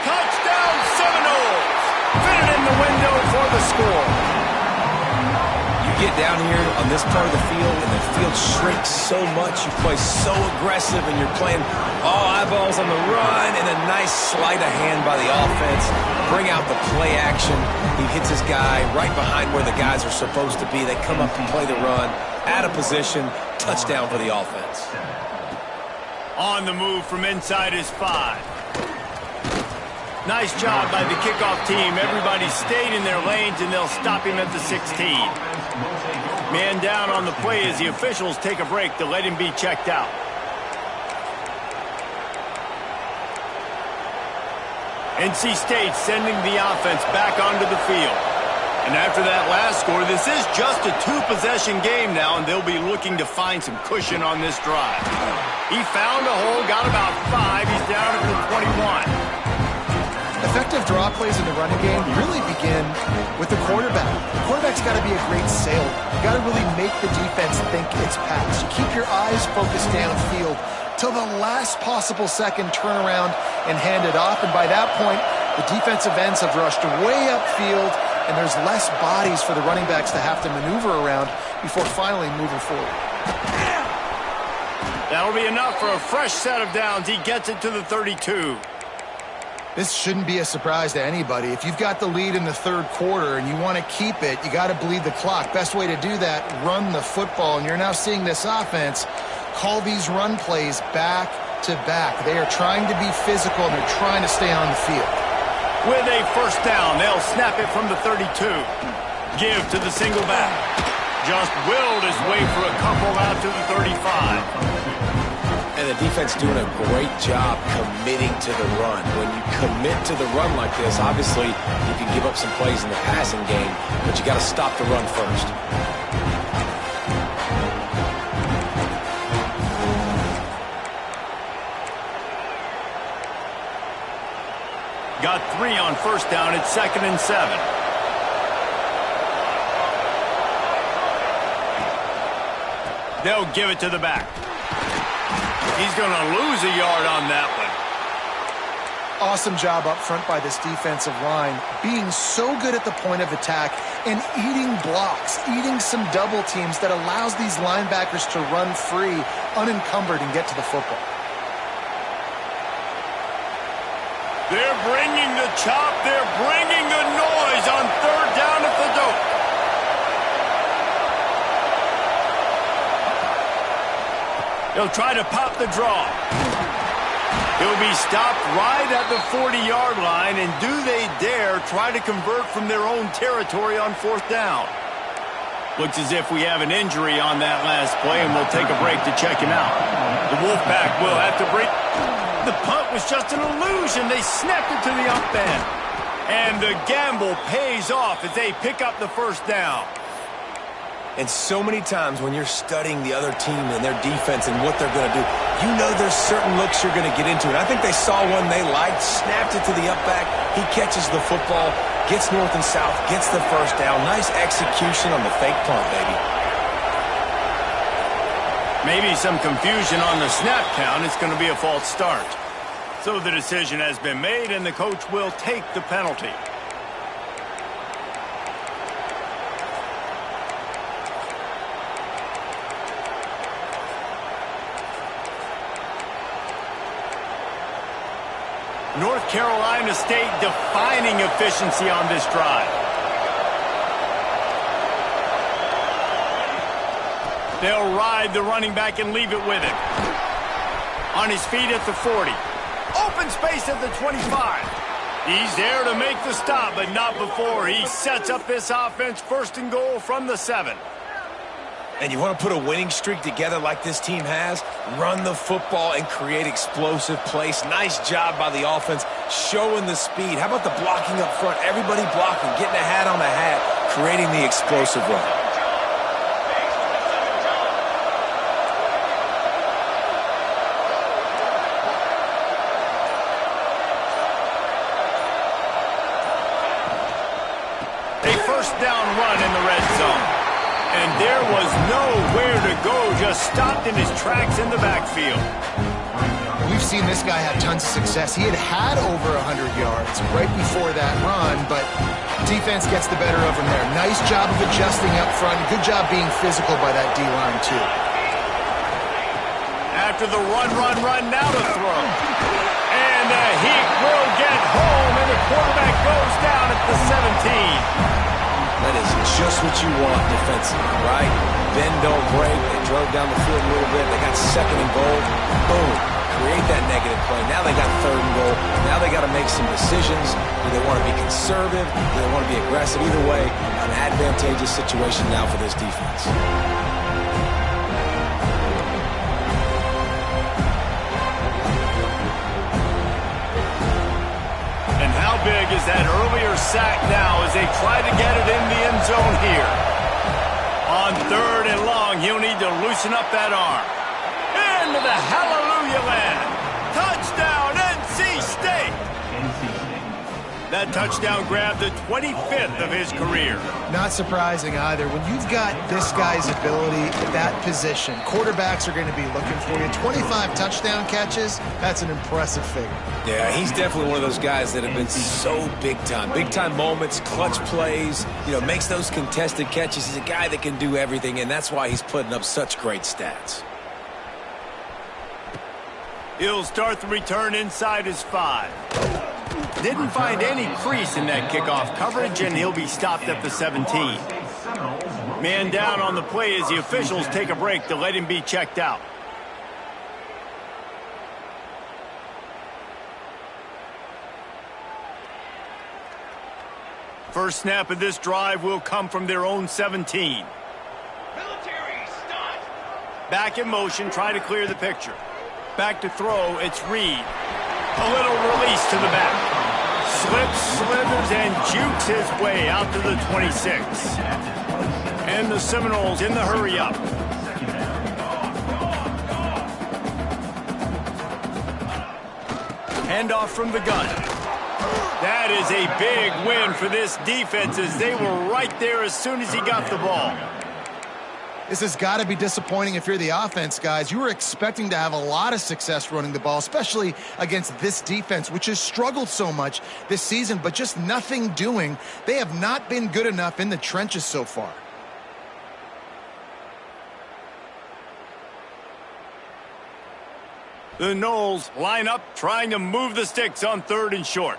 Touchdown Seminoles. Fit it in the window for the score. Get down here on this part of the field, and the field shrinks so much. You play so aggressive, and you're playing all eyeballs on the run, and a nice sleight of hand by the offense. Bring out the play action. He hits his guy right behind where the guys are supposed to be. They come up and play the run, out of position, touchdown for the offense. On the move from inside his 5. Nice job by the kickoff team. Everybody stayed in their lanes, and they'll stop him at the 16. Man down on the play as the officials take a break to let him be checked out. NC State sending the offense back onto the field. And after that last score, this is just a 2-possession game now, and they'll be looking to find some cushion on this drive. He found a hole, got about 5. He's down at the 21. Effective draw plays in the running game really begin with the quarterback. The quarterback's got to be a great sailor. You got to really make the defense think it's pass. You keep your eyes focused downfield till the last possible second, turn around and hand it off. And by that point, the defensive ends have rushed way upfield, and there's less bodies for the running backs to have to maneuver around before finally moving forward. That'll be enough for a fresh set of downs. He gets it to the 32. This shouldn't be a surprise to anybody. If you've got the lead in the 3rd quarter and you want to keep it, you got to bleed the clock. Best way to do that, run the football. And you're now seeing this offense call these run plays back to back. They are trying to be physical, and they're trying to stay on the field. With a 1st down, they'll snap it from the 32. Give to the single back. Just willed his way for a couple out to the 35. And the defense doing a great job committing to the run. When you commit to the run like this, obviously you can give up some plays in the passing game, but you got to stop the run first. Got 3 on 1st down. It's 2nd and 7. They'll give it to the back. He's going to lose a yard on that one. Awesome job up front by this defensive line, being so good at the point of attack and eating blocks, eating some double teams that allows these linebackers to run free, unencumbered, and get to the football. They're bringing the chop. They're bringing the noise on 3rd down at the dope. They'll try to pop the draw. He'll be stopped right at the 40-yard line, and do they dare try to convert from their own territory on 4th down? Looks as if we have an injury on that last play, and we'll take a break to check him out. The Wolfpack will have to break. The punt was just an illusion. They snapped it to the up end. And the gamble pays off as they pick up the 1st down. And so many times when you're studying the other team and their defense and what they're going to do, you know there's certain looks you're going to get into. And I think they saw one they liked, snapped it to the up back. He catches the football, gets north and south, gets the 1st down. Nice execution on the fake punt, baby. Maybe some confusion on the snap count. It's going to be a false start. So the decision has been made, and the coach will take the penalty. North Carolina State defining efficiency on this drive. They'll ride the running back and leave it with him. On his feet at the 40. Open space at the 25. He's there to make the stop, but not before he sets up this offense 1st and goal from the 7. And you want to put a winning streak together like this team has? Run the football and create explosive plays. Nice job by the offense, showing the speed. How about the blocking up front? Everybody blocking, getting a hat on a hat, creating the explosive run. A 1st down run in the red zone. And there was nowhere to go, just stopped in his tracks in the backfield. We've seen this guy have tons of success. He had over 100 yards right before that run, but defense gets the better of him there. Nice job of adjusting up front. Good job being physical by that D-line, too. After the run, now to throw. And the heat will get home, and the quarterback goes down at the 17. That is just what you want defensively, right? Bend, don't break. They drove down the field a little bit. They got 2nd and goal. Boom. Create that negative play. Now they got 3rd and goal. Now they got to make some decisions. Do they want to be conservative? Do they want to be aggressive? Either way, an advantageous situation now for this defense. How big is that earlier sack now as they try to get it in the end zone here? On 3rd and long, he'll need to loosen up that arm. Into the hallelujah land. Touchdown, NC State. That touchdown grabbed the 25th of his career. Not surprising either. When you've got this guy's ability at that position, quarterbacks are going to be looking for you. 25 touchdown catches, that's an impressive figure. Yeah, he's definitely one of those guys that have been so big time. Big time moments, clutch plays, makes those contested catches. He's a guy that can do everything, and that's why he's putting up such great stats. He'll start the return inside his 5. Didn't find any crease in that kickoff coverage, and he'll be stopped at the 17. Man down on the play as the officials take a break to let him be checked out. First snap of this drive will come from their own 17. Back in motion, try to clear the picture. Back to throw, it's Reed. A little release to the back. Slips, slithers, and jukes his way out to the 26. And the Seminoles in the hurry-up. Handoff from the gun. That is a big win for this defense as they were right there as soon as he got the ball. This has got to be disappointing if you're the offense, guys. You were expecting to have a lot of success running the ball, especially against this defense, which has struggled so much this season, but just nothing doing. They have not been good enough in the trenches so far. The Noles line up, trying to move the sticks on 3rd and short.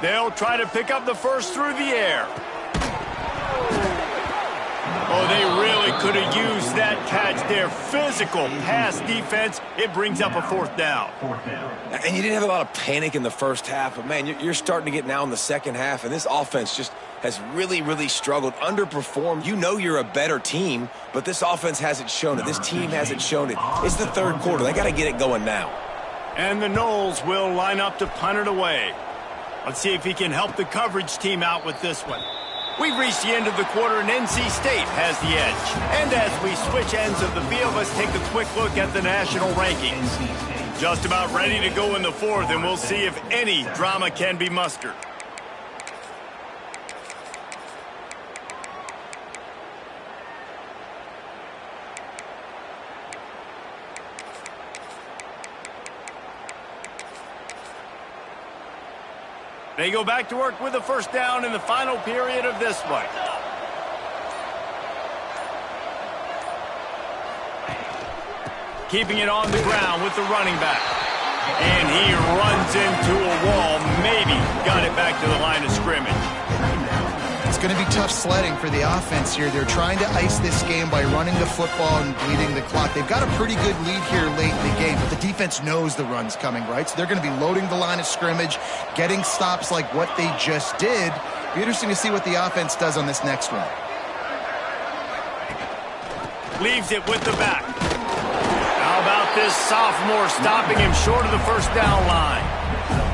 They'll try to pick up the first through the air. Oh, they really could have used that catch there. Physical pass defense. It brings up a 4th down. And you didn't have a lot of panic in the first half, but, man, you're starting to get now in the second half, and this offense just has really, really struggled, underperformed. You know you're a better team, but this offense hasn't shown it. This team hasn't shown it. It's the 3rd quarter. They got to get it going now. And the Noles will line up to punt it away. Let's see if he can help the coverage team out with this one. We've reached the end of the quarter, and NC State has the edge. And as we switch ends of the field, let's take a quick look at the national rankings. Just about ready to go in the 4th, and we'll see if any drama can be mustered. They go back to work with a 1st down in the final period of this one. keeping it on the ground with the running back. And he runs into a wall, maybe got it back to the line of scrimmage. It's going to be tough sledding for the offense here. They're trying to ice this game by running the football and bleeding the clock. They've got a pretty good lead here late in the game, but the defense knows the run's coming, right? So they're going to be loading the line of scrimmage, getting stops like what they just did. Be interesting to see what the offense does on this next run. Leaves it with the back. How about this sophomore stopping him short of the first down line?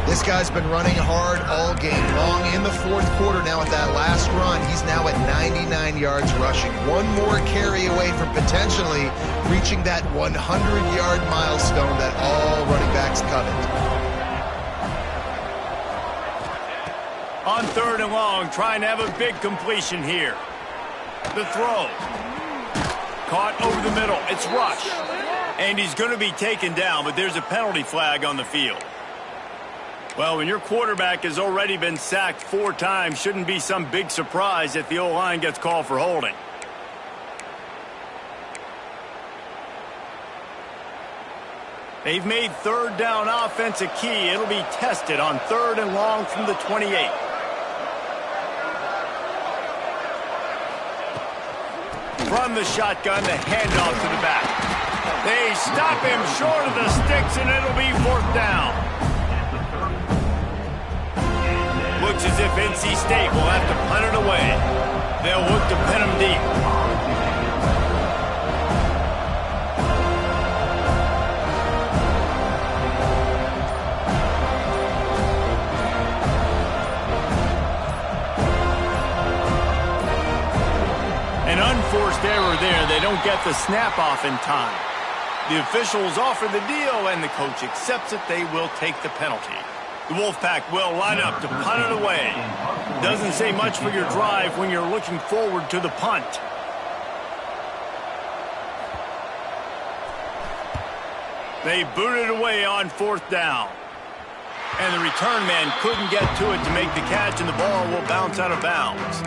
This guy's been running hard all game long. In the fourth quarter now at that last run, he's now at 99 yards rushing. One more carry away from potentially reaching that 100-yard milestone that all running backs covet. On 3rd and long, trying to have a big completion here. The throw. Caught over the middle. It's Rush. And he's going to be taken down, but there's a penalty flag on the field. Well, when your quarterback has already been sacked 4 times, shouldn't be some big surprise if the O-line gets called for holding. They've made 3rd down offense a key. It'll be tested on 3rd and long from the 28. From the shotgun, the handoff to the back. They stop him short of the sticks, and it'll be 4th down. Looks as if NC State will have to punt it away. They'll look to pin him deep. An unforced error there. They don't get the snap off in time. The officials offer the deal, and the coach accepts it. They will take the penalty. The Wolfpack will line up to punt it away. Doesn't say much for your drive when you're looking forward to the punt. They boot it away on 4th down. And the return man couldn't get to it to make the catch, and the ball will bounce out of bounds.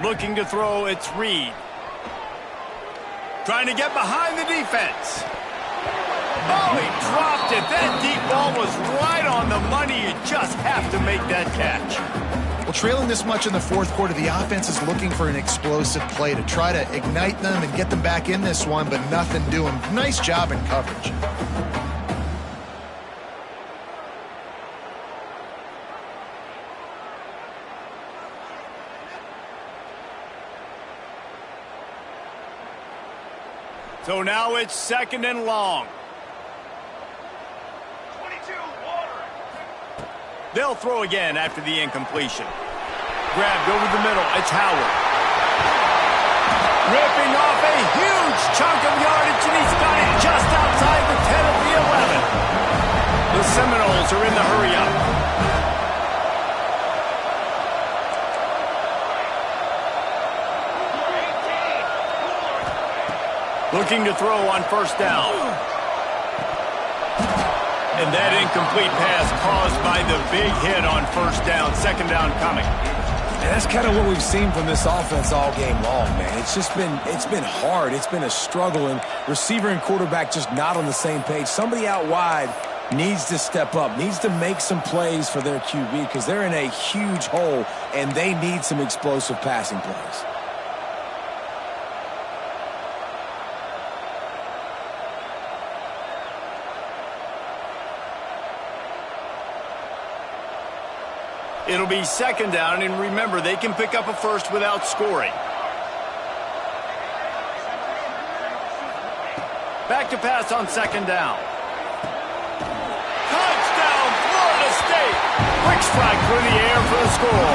Looking to throw, it's Reed. Trying to get behind the defense. Oh, he dropped it. That deep ball was right on the money. You just have to make that catch. Well, trailing this much in the fourth quarter, the offense is looking for an explosive play to try to ignite them and get them back in this one, but nothing doing. Nice job in coverage. So now it's 2nd and long. 22, water. They'll throw again after the incompletion. Grabbed over the middle. It's Howard. Ripping off a huge chunk of yardage, and he's got it just outside the 10 of the 11. The Seminoles are in the hurry-up. Looking to throw on 1st down. And that incomplete pass caused by the big hit on 1st down. 2nd down coming. And that's kind of what we've seen from this offense all game long, man. It's been hard. It's been a struggle, and receiver and quarterback just not on the same page. Somebody out wide needs to step up, needs to make some plays for their QB because they're in a huge hole, and they need some explosive passing plays. It'll be 2nd down, and remember, they can pick up a first without scoring. Back to pass on 2nd down. Touchdown, Florida State! Quick strike through the air for the score.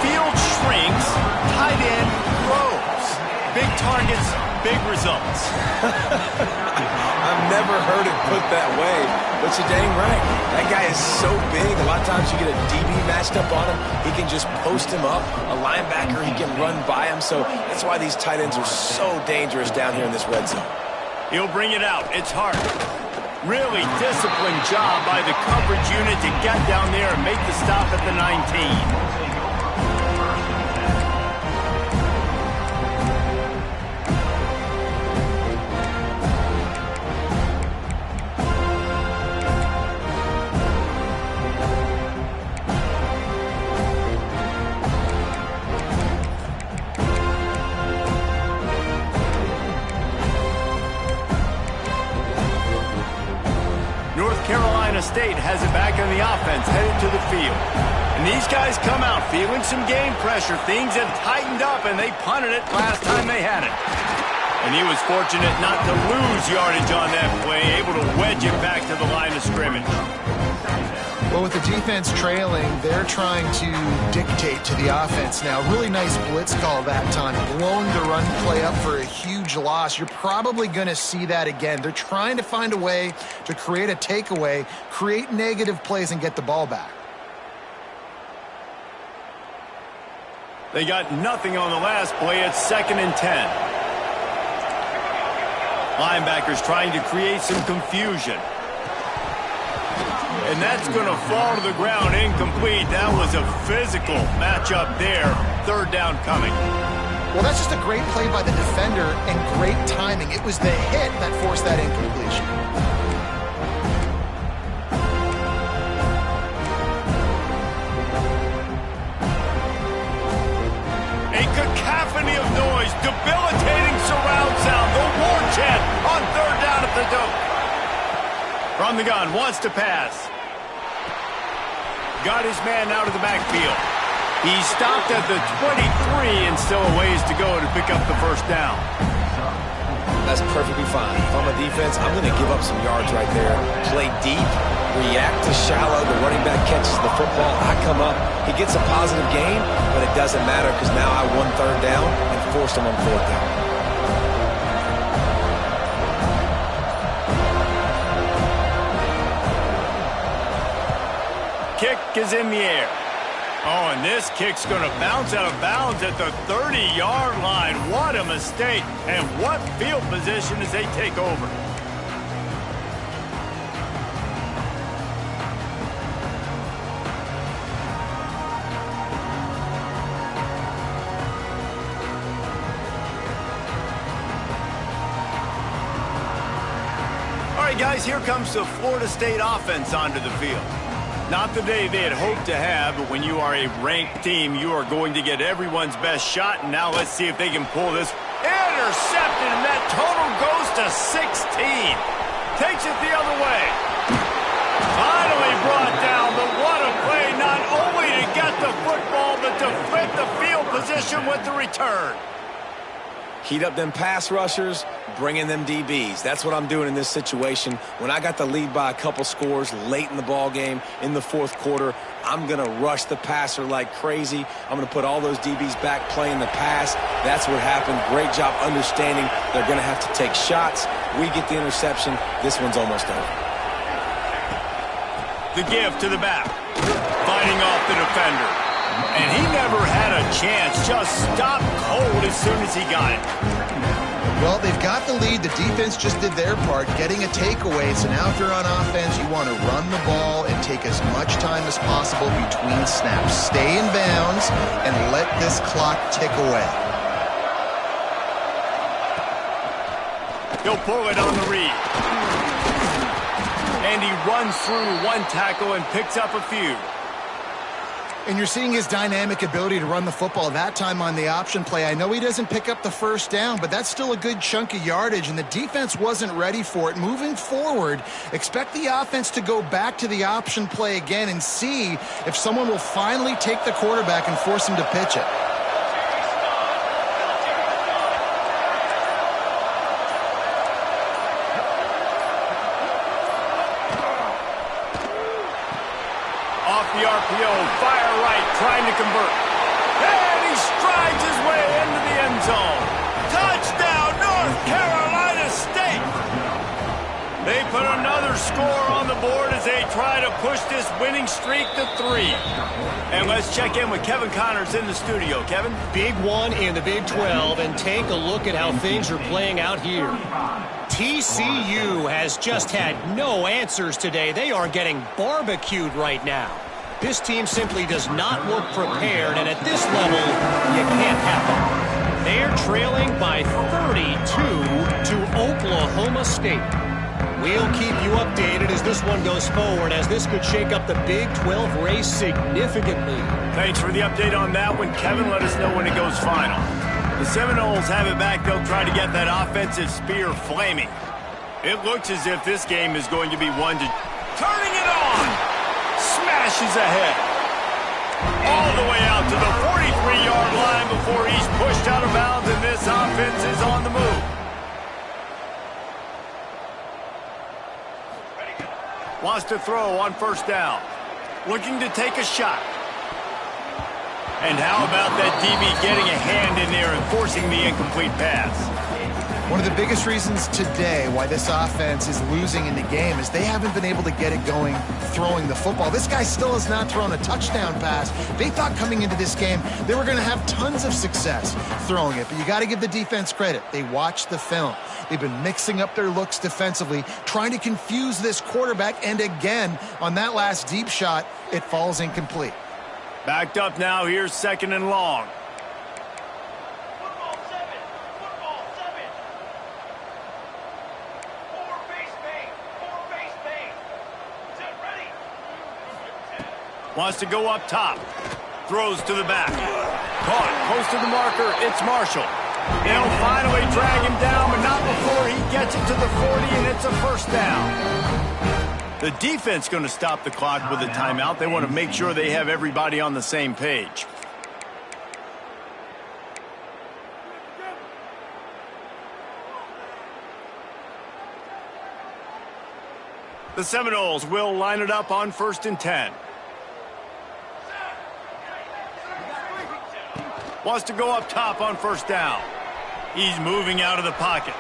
Field shrinks, tight end grows. Big targets, big results. I've never heard it put that way, but you're dang right. That guy is so big. A lot of times you get a DB matched up on him. He can just post him up. A linebacker, he can run by him. So that's why these tight ends are so dangerous down here in this red zone. He'll bring it out. It's hard. Really disciplined job by the coverage unit to get down there and make the stop at the 19. State has it back on the offense, headed to the field. And these guys come out feeling some game pressure. Things have tightened up, and they punted it last time they had it. And he was fortunate not to lose yardage on that play, able to wedge it back to the line of scrimmage. Well, with the defense trailing, they're trying to dictate to the offense now. Really nice blitz call that time. Blowing the run play up for a huge loss. You're probably going to see that again. They're trying to find a way to create a takeaway, create negative plays, and get the ball back. They got nothing on the last play. It's 2nd and 10. Linebackers trying to create some confusion. And that's going to fall to the ground incomplete. That was a physical matchup there. 3rd down coming. Well, that's just a great play by the defender and great timing. It was the hit that forced that incompletion. A cacophony of noise, debilitating surround sound. The war chant on 3rd down at the dope. From the gun, wants to pass. Got his man out of the backfield. He stopped at the 23 and still a ways to go to pick up the 1st down. That's perfectly fine. If I'm a defense, I'm going to give up some yards right there. Play deep, react to shallow. The running back catches the football. I come up. He gets a positive gain, but it doesn't matter because now I won 3rd down and forced him on 4th down. Kick is in the air. Oh, and this kick's going to bounce out of bounds at the 30-yard line. What a mistake. And what field position as they take over. All right, guys, here comes the Florida State offense onto the field. Not the day they had hoped to have, but when you are a ranked team, you are going to get everyone's best shot. And now let's see if they can pull this. Intercepted, and that total goes to 16. Takes it the other way. Finally brought down, but what a play, not only to get the football, but to flip the field position with the return. Heat up them pass rushers, bring in them DBs. That's what I'm doing in this situation. When I got the lead by a couple scores late in the ball game, in the 4th quarter, I'm going to rush the passer like crazy. I'm going to put all those DBs back playing the pass. That's what happened. Great job understanding they're going to have to take shots. We get the interception. This one's almost over. The give to the back. Fighting off the defender. And he never had a chance. Just stopped cold as soon as he got it. Well, they've got the lead. The defense just did their part, getting a takeaway. So now if you're on offense, you want to run the ball and take as much time as possible between snaps. Stay in bounds and let this clock tick away. He'll pull it on the read. And he runs through one tackle and picks up a few. And you're seeing his dynamic ability to run the football that time on the option play. I know he doesn't pick up the 1st down, but that's still a good chunk of yardage, and the defense wasn't ready for it. Moving forward, expect the offense to go back to the option play again and see if someone will finally take the quarterback and force him to pitch it. The RPO, fire right, trying to convert. And he strides his way into the end zone. Touchdown, North They put another score on the board as they try to push this winning streak to 3. And let's check in with Kevin Connors in the studio. Kevin? Big one in the Big 12, and take a look at how things are playing out here. TCU has just had no answers today. They are getting barbecued right now. This team simply does not look prepared, and at this level, you can't have them. They're trailing by 32 to Oklahoma State. We'll keep you updated as this one goes forward, as this could shake up the Big 12 race significantly. Thanks for the update on that one, Kevin. Let us know when it goes final. The Seminoles have it back. They'll try to get that offensive spear flaming. It looks as if this game is going to be one to... Turning it on! Smashes ahead. All the way out to the 43-yard line before he's pushed out of bounds, and this offense is on the move. Wants to throw on first down. Looking to take a shot. And how about that DB getting a hand in there and forcing the incomplete pass? One of the biggest reasons today why this offense is losing in the game is they haven't been able to get it going throwing the football. This guy still has not thrown a touchdown pass. They thought coming into this game they were going to have tons of success throwing it, but you got to give the defense credit. They watched the film. They've been mixing up their looks defensively, trying to confuse this quarterback, and again, on that last deep shot, it falls incomplete. Backed up now, here's 2nd and long. Wants to go up top. Throws to the back. Caught close to the marker. It's Marshall. They'll finally drag him down, but not before he gets it to the 40, and it's a first down. The defense going to stop the clock with a timeout. They want to make sure they have everybody on the same page. The Seminoles will line it up on 1st and 10. Wants to go up top on first down. He's moving out of the pocket.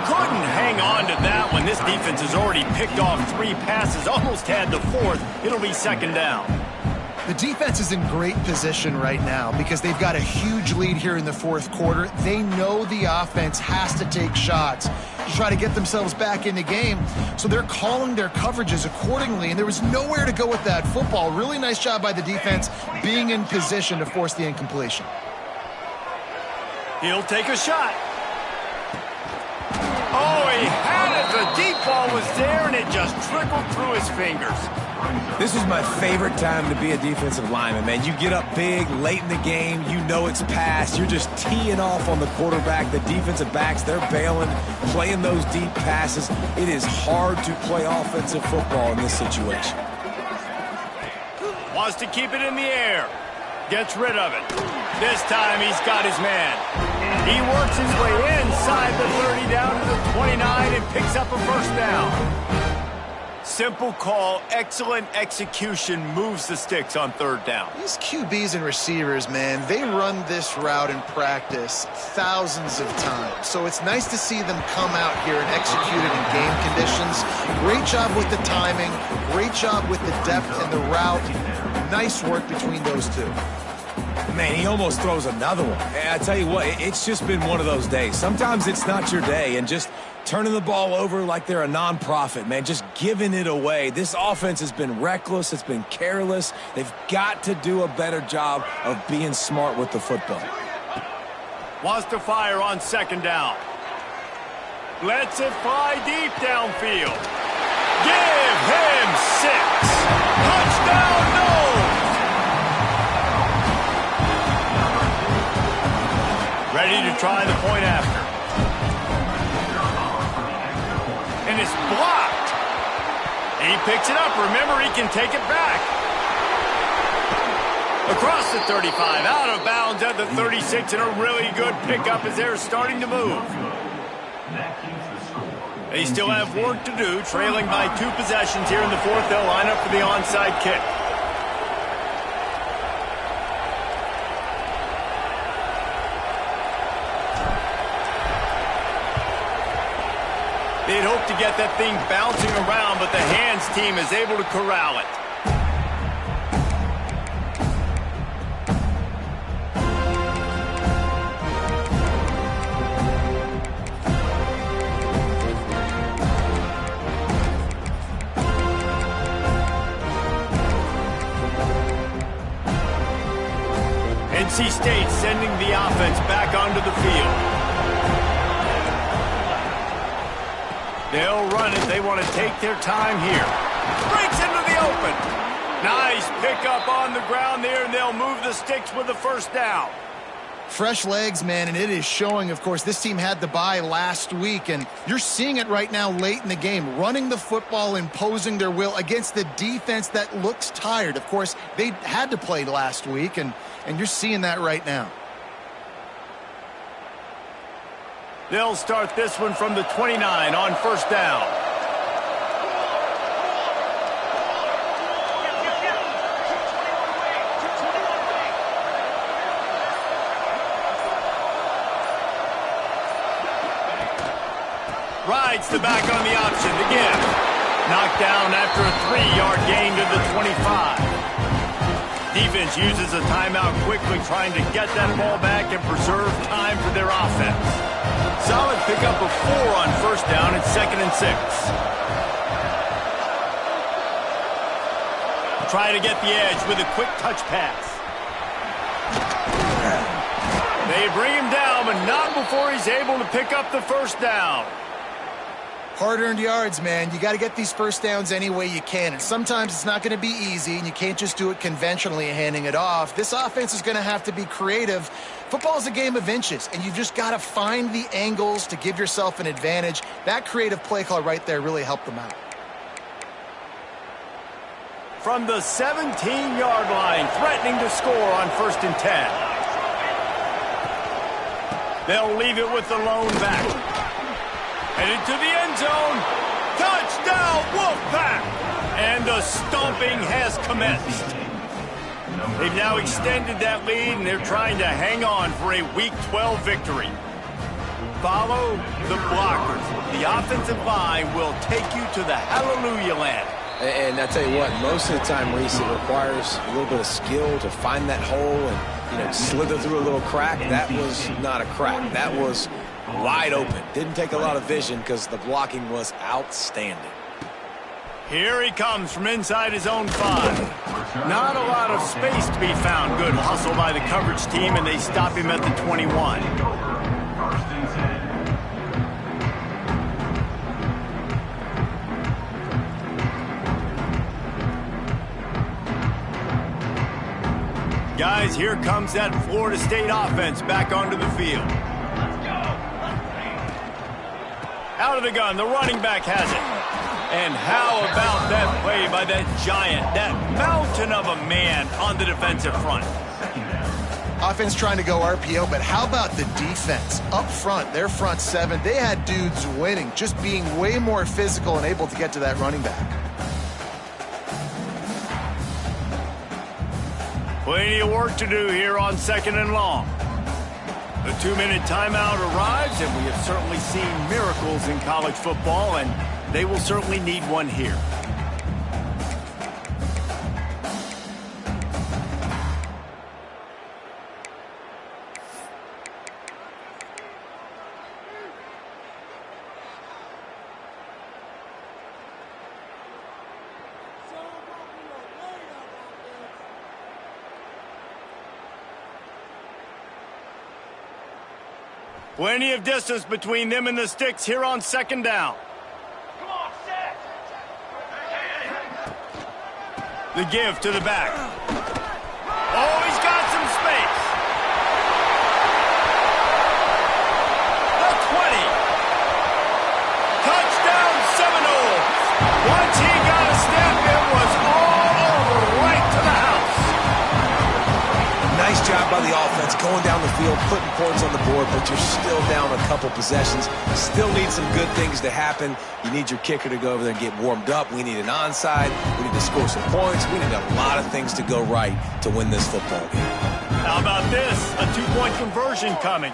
Couldn't hang on to that one. This defense has already picked off 3 passes, almost had the 4th. It'll be 2nd down. The defense is in great position right now because they've got a huge lead here in the 4th quarter. They know the offense has to take shots to try to get themselves back in the game, so they're calling their coverages accordingly, and there was nowhere to go with that football. Really nice job by the defense being in position to force the incompletion. He'll take a shot. Oh, he had it. The deep ball was there, and it just trickled through his fingers. This is my favorite time to be a defensive lineman, man. You get up big, late in the game, you know it's past. You're just teeing off on the quarterback. The defensive backs, they're bailing, playing those deep passes. It is hard to play offensive football in this situation. Wants to keep it in the air. Gets rid of it. This time he's got his man. He works his way inside the 30 down to the 29 and picks up a first down. Simple call, excellent execution, moves the sticks on 3rd down. These QBs and receivers, man, they run this route in practice thousands of times. So it's nice to see them come out here and execute it in game conditions. Great job with the timing, great job with the depth and the route. Nice work between those two. Man, he almost throws another one. And I tell you what, it's just been one of those days. Sometimes it's not your day, and just turning the ball over like they're a nonprofit, man, just giving it away. This offense has been reckless. It's been careless. They've got to do a better job of being smart with the football. Wants to fire on 2nd down. Lets it fly deep downfield. Give him 6. Touchdown, Noles! Ready to try the point after. And it's blocked. He picks it up. Remember, he can take it back. Across the 35, out of bounds at the 36, and a really good pickup as they're starting to move. They still have work to do, trailing by 2 possessions here in the 4th. They'll line up for the onside kick. They'd hope to get that thing bouncing around, but the hands team is able to corral it. NC State sending the offense back onto the field. They'll run it. They want to take their time here. Breaks into the open. Nice pickup on the ground there, and they'll move the sticks with the first down. Fresh legs, man, and it is showing. Of course, this team had the bye last week, and you're seeing it right now late in the game, running the football, imposing their will against the defense that looks tired. Of course, they had to play last week, and you're seeing that right now. They'll start this one from the 29 on first down. Rides the back on the option. The give. Knocked down after a 3-yard gain to the 25. Defense uses a timeout quickly, trying to get that ball back and preserve time for their offense. Solid pickup of 4 on first down and 2nd and 6. Try to get the edge with a quick touch pass. They bring him down, but not before he's able to pick up the first down. Hard-earned yards, man. You got to get these first downs any way you can. And sometimes it's not going to be easy, and you can't just do it conventionally handing it off. This offense is going to have to be creative. Football is a game of inches, and you've just got to find the angles to give yourself an advantage. That creative play call right there really helped them out. From the 17-yard line, threatening to score on 1st and 10. They'll leave it with the lone back. Headed to the end zone. Touchdown, Wolfpack! And the stomping has commenced. They've now extended that lead, and they're trying to hang on for a Week 12 victory. Follow the blockers. The offensive line will take you to the hallelujah land. And I tell you what, most of the time, Reese, it requires a little bit of skill to find that hole and, slither through a little crack. That was not a crack. That was wide open. Didn't take a lot of vision because the blocking was outstanding. Here he comes from inside his own 5. Not a lot of space to be found. Good hustle by the coverage team, and they stop him at the 21. Guys, here comes that Florida State offense back onto the field. Out of the gun, the running back has it. And how about that play by that giant, that mountain of a man on the defensive front? Offense trying to go RPO, but how about the defense? Up front, their front 7, they had dudes winning, just being way more physical and able to get to that running back. Plenty of work to do here on 2nd and long. The 2-minute timeout arrives, and we have certainly seen miracles in college football, and they will certainly need one here. Plenty of distance between them and the sticks here on 2nd down. Come on, set. The give to the back. Oh, he's got some space. The 20. Touchdown Seminoles. Once he got a step, it was all over, right to the house. Nice job by the offense going down the field, putting points on the board, but you're still down a couple possessions. Still need some good things to happen. You need your kicker to go over there and get warmed up. We need an onside. We need to score some points. We need a lot of things to go right to win this football game. How about this? A 2-point conversion coming.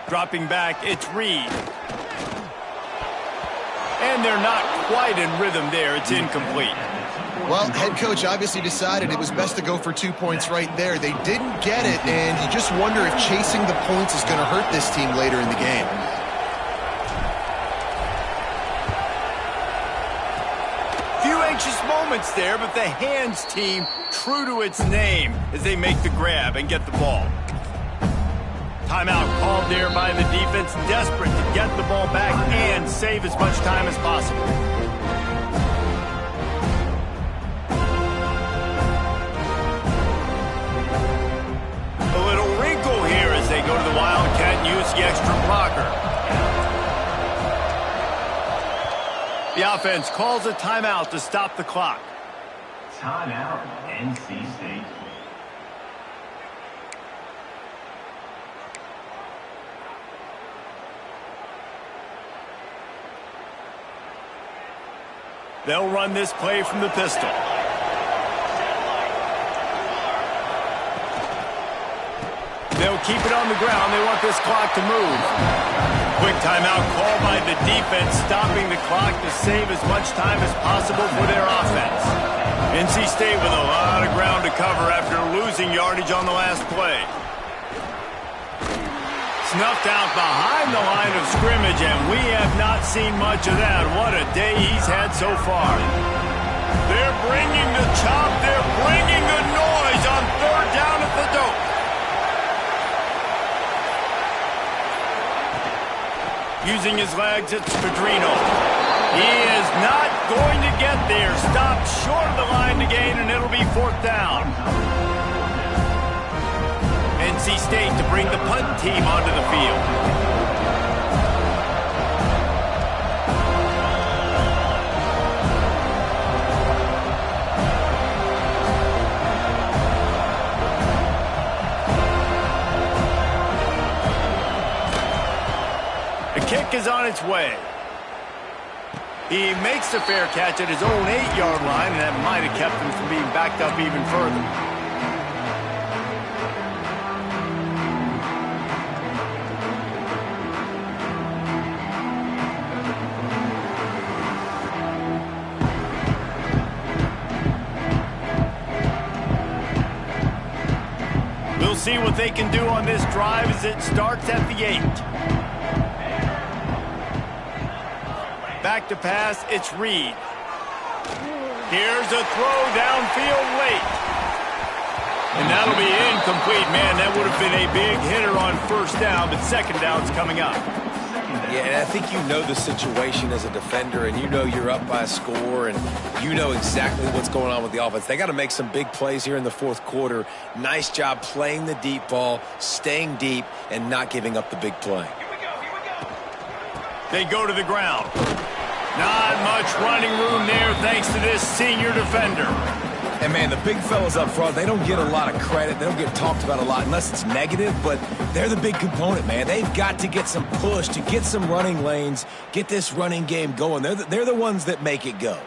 Dropping back, it's Reed. And they're not quite in rhythm there. It's incomplete. Well, head coach obviously decided it was best to go for 2 points right there. They didn't get it, and you just wonder if chasing the points is going to hurt this team later in the game. Few anxious moments there, but the hands team true to its name as they make the grab and get the ball. Timeout called there by the defense, desperate to get the ball back and save as much time as possible. A little wrinkle here as they go to the Wildcat and use the extra blocker. The offense calls a timeout to stop the clock. Timeout, NC State. They'll run this play from the pistol. They'll keep it on the ground. They want this clock to move. Quick timeout called by the defense, stopping the clock to save as much time as possible for their offense. NC State with a lot of ground to cover after losing yardage on the last play. Snuffed out behind the line of scrimmage, and we have not seen much of that. What a day he's had so far. They're bringing the chop. They're bringing the noise on third down at the dope. Using his legs, it's Pedrino. He is not going to get there. Stopped short of the line to gain, and it'll be fourth down. NC State to bring the punt team onto the field. The kick is on its way. He makes the fair catch at his own 8-yard line, and that might have kept him from being backed up even further. We'll see what they can do on this drive as it starts at the 8. Back to pass, it's Reed. Here's a throw downfield late. And that'll be incomplete. Man, that would have been a big hitter on first down, but second down's coming up. Yeah, and I think you know the situation as a defender, and you know you're up by a score, and you know exactly what's going on with the offense. They got to make some big plays here in the fourth quarter. Nice job playing the deep ball, staying deep, and not giving up the big play. They go to the ground. Not much running room there thanks to this senior defender. And, man, the big fellas up front, they don't get a lot of credit. They don't get talked about a lot unless it's negative, but they're the big component, man. They've got to get some push to get some running lanes, get this running game going. They're the ones that make it go.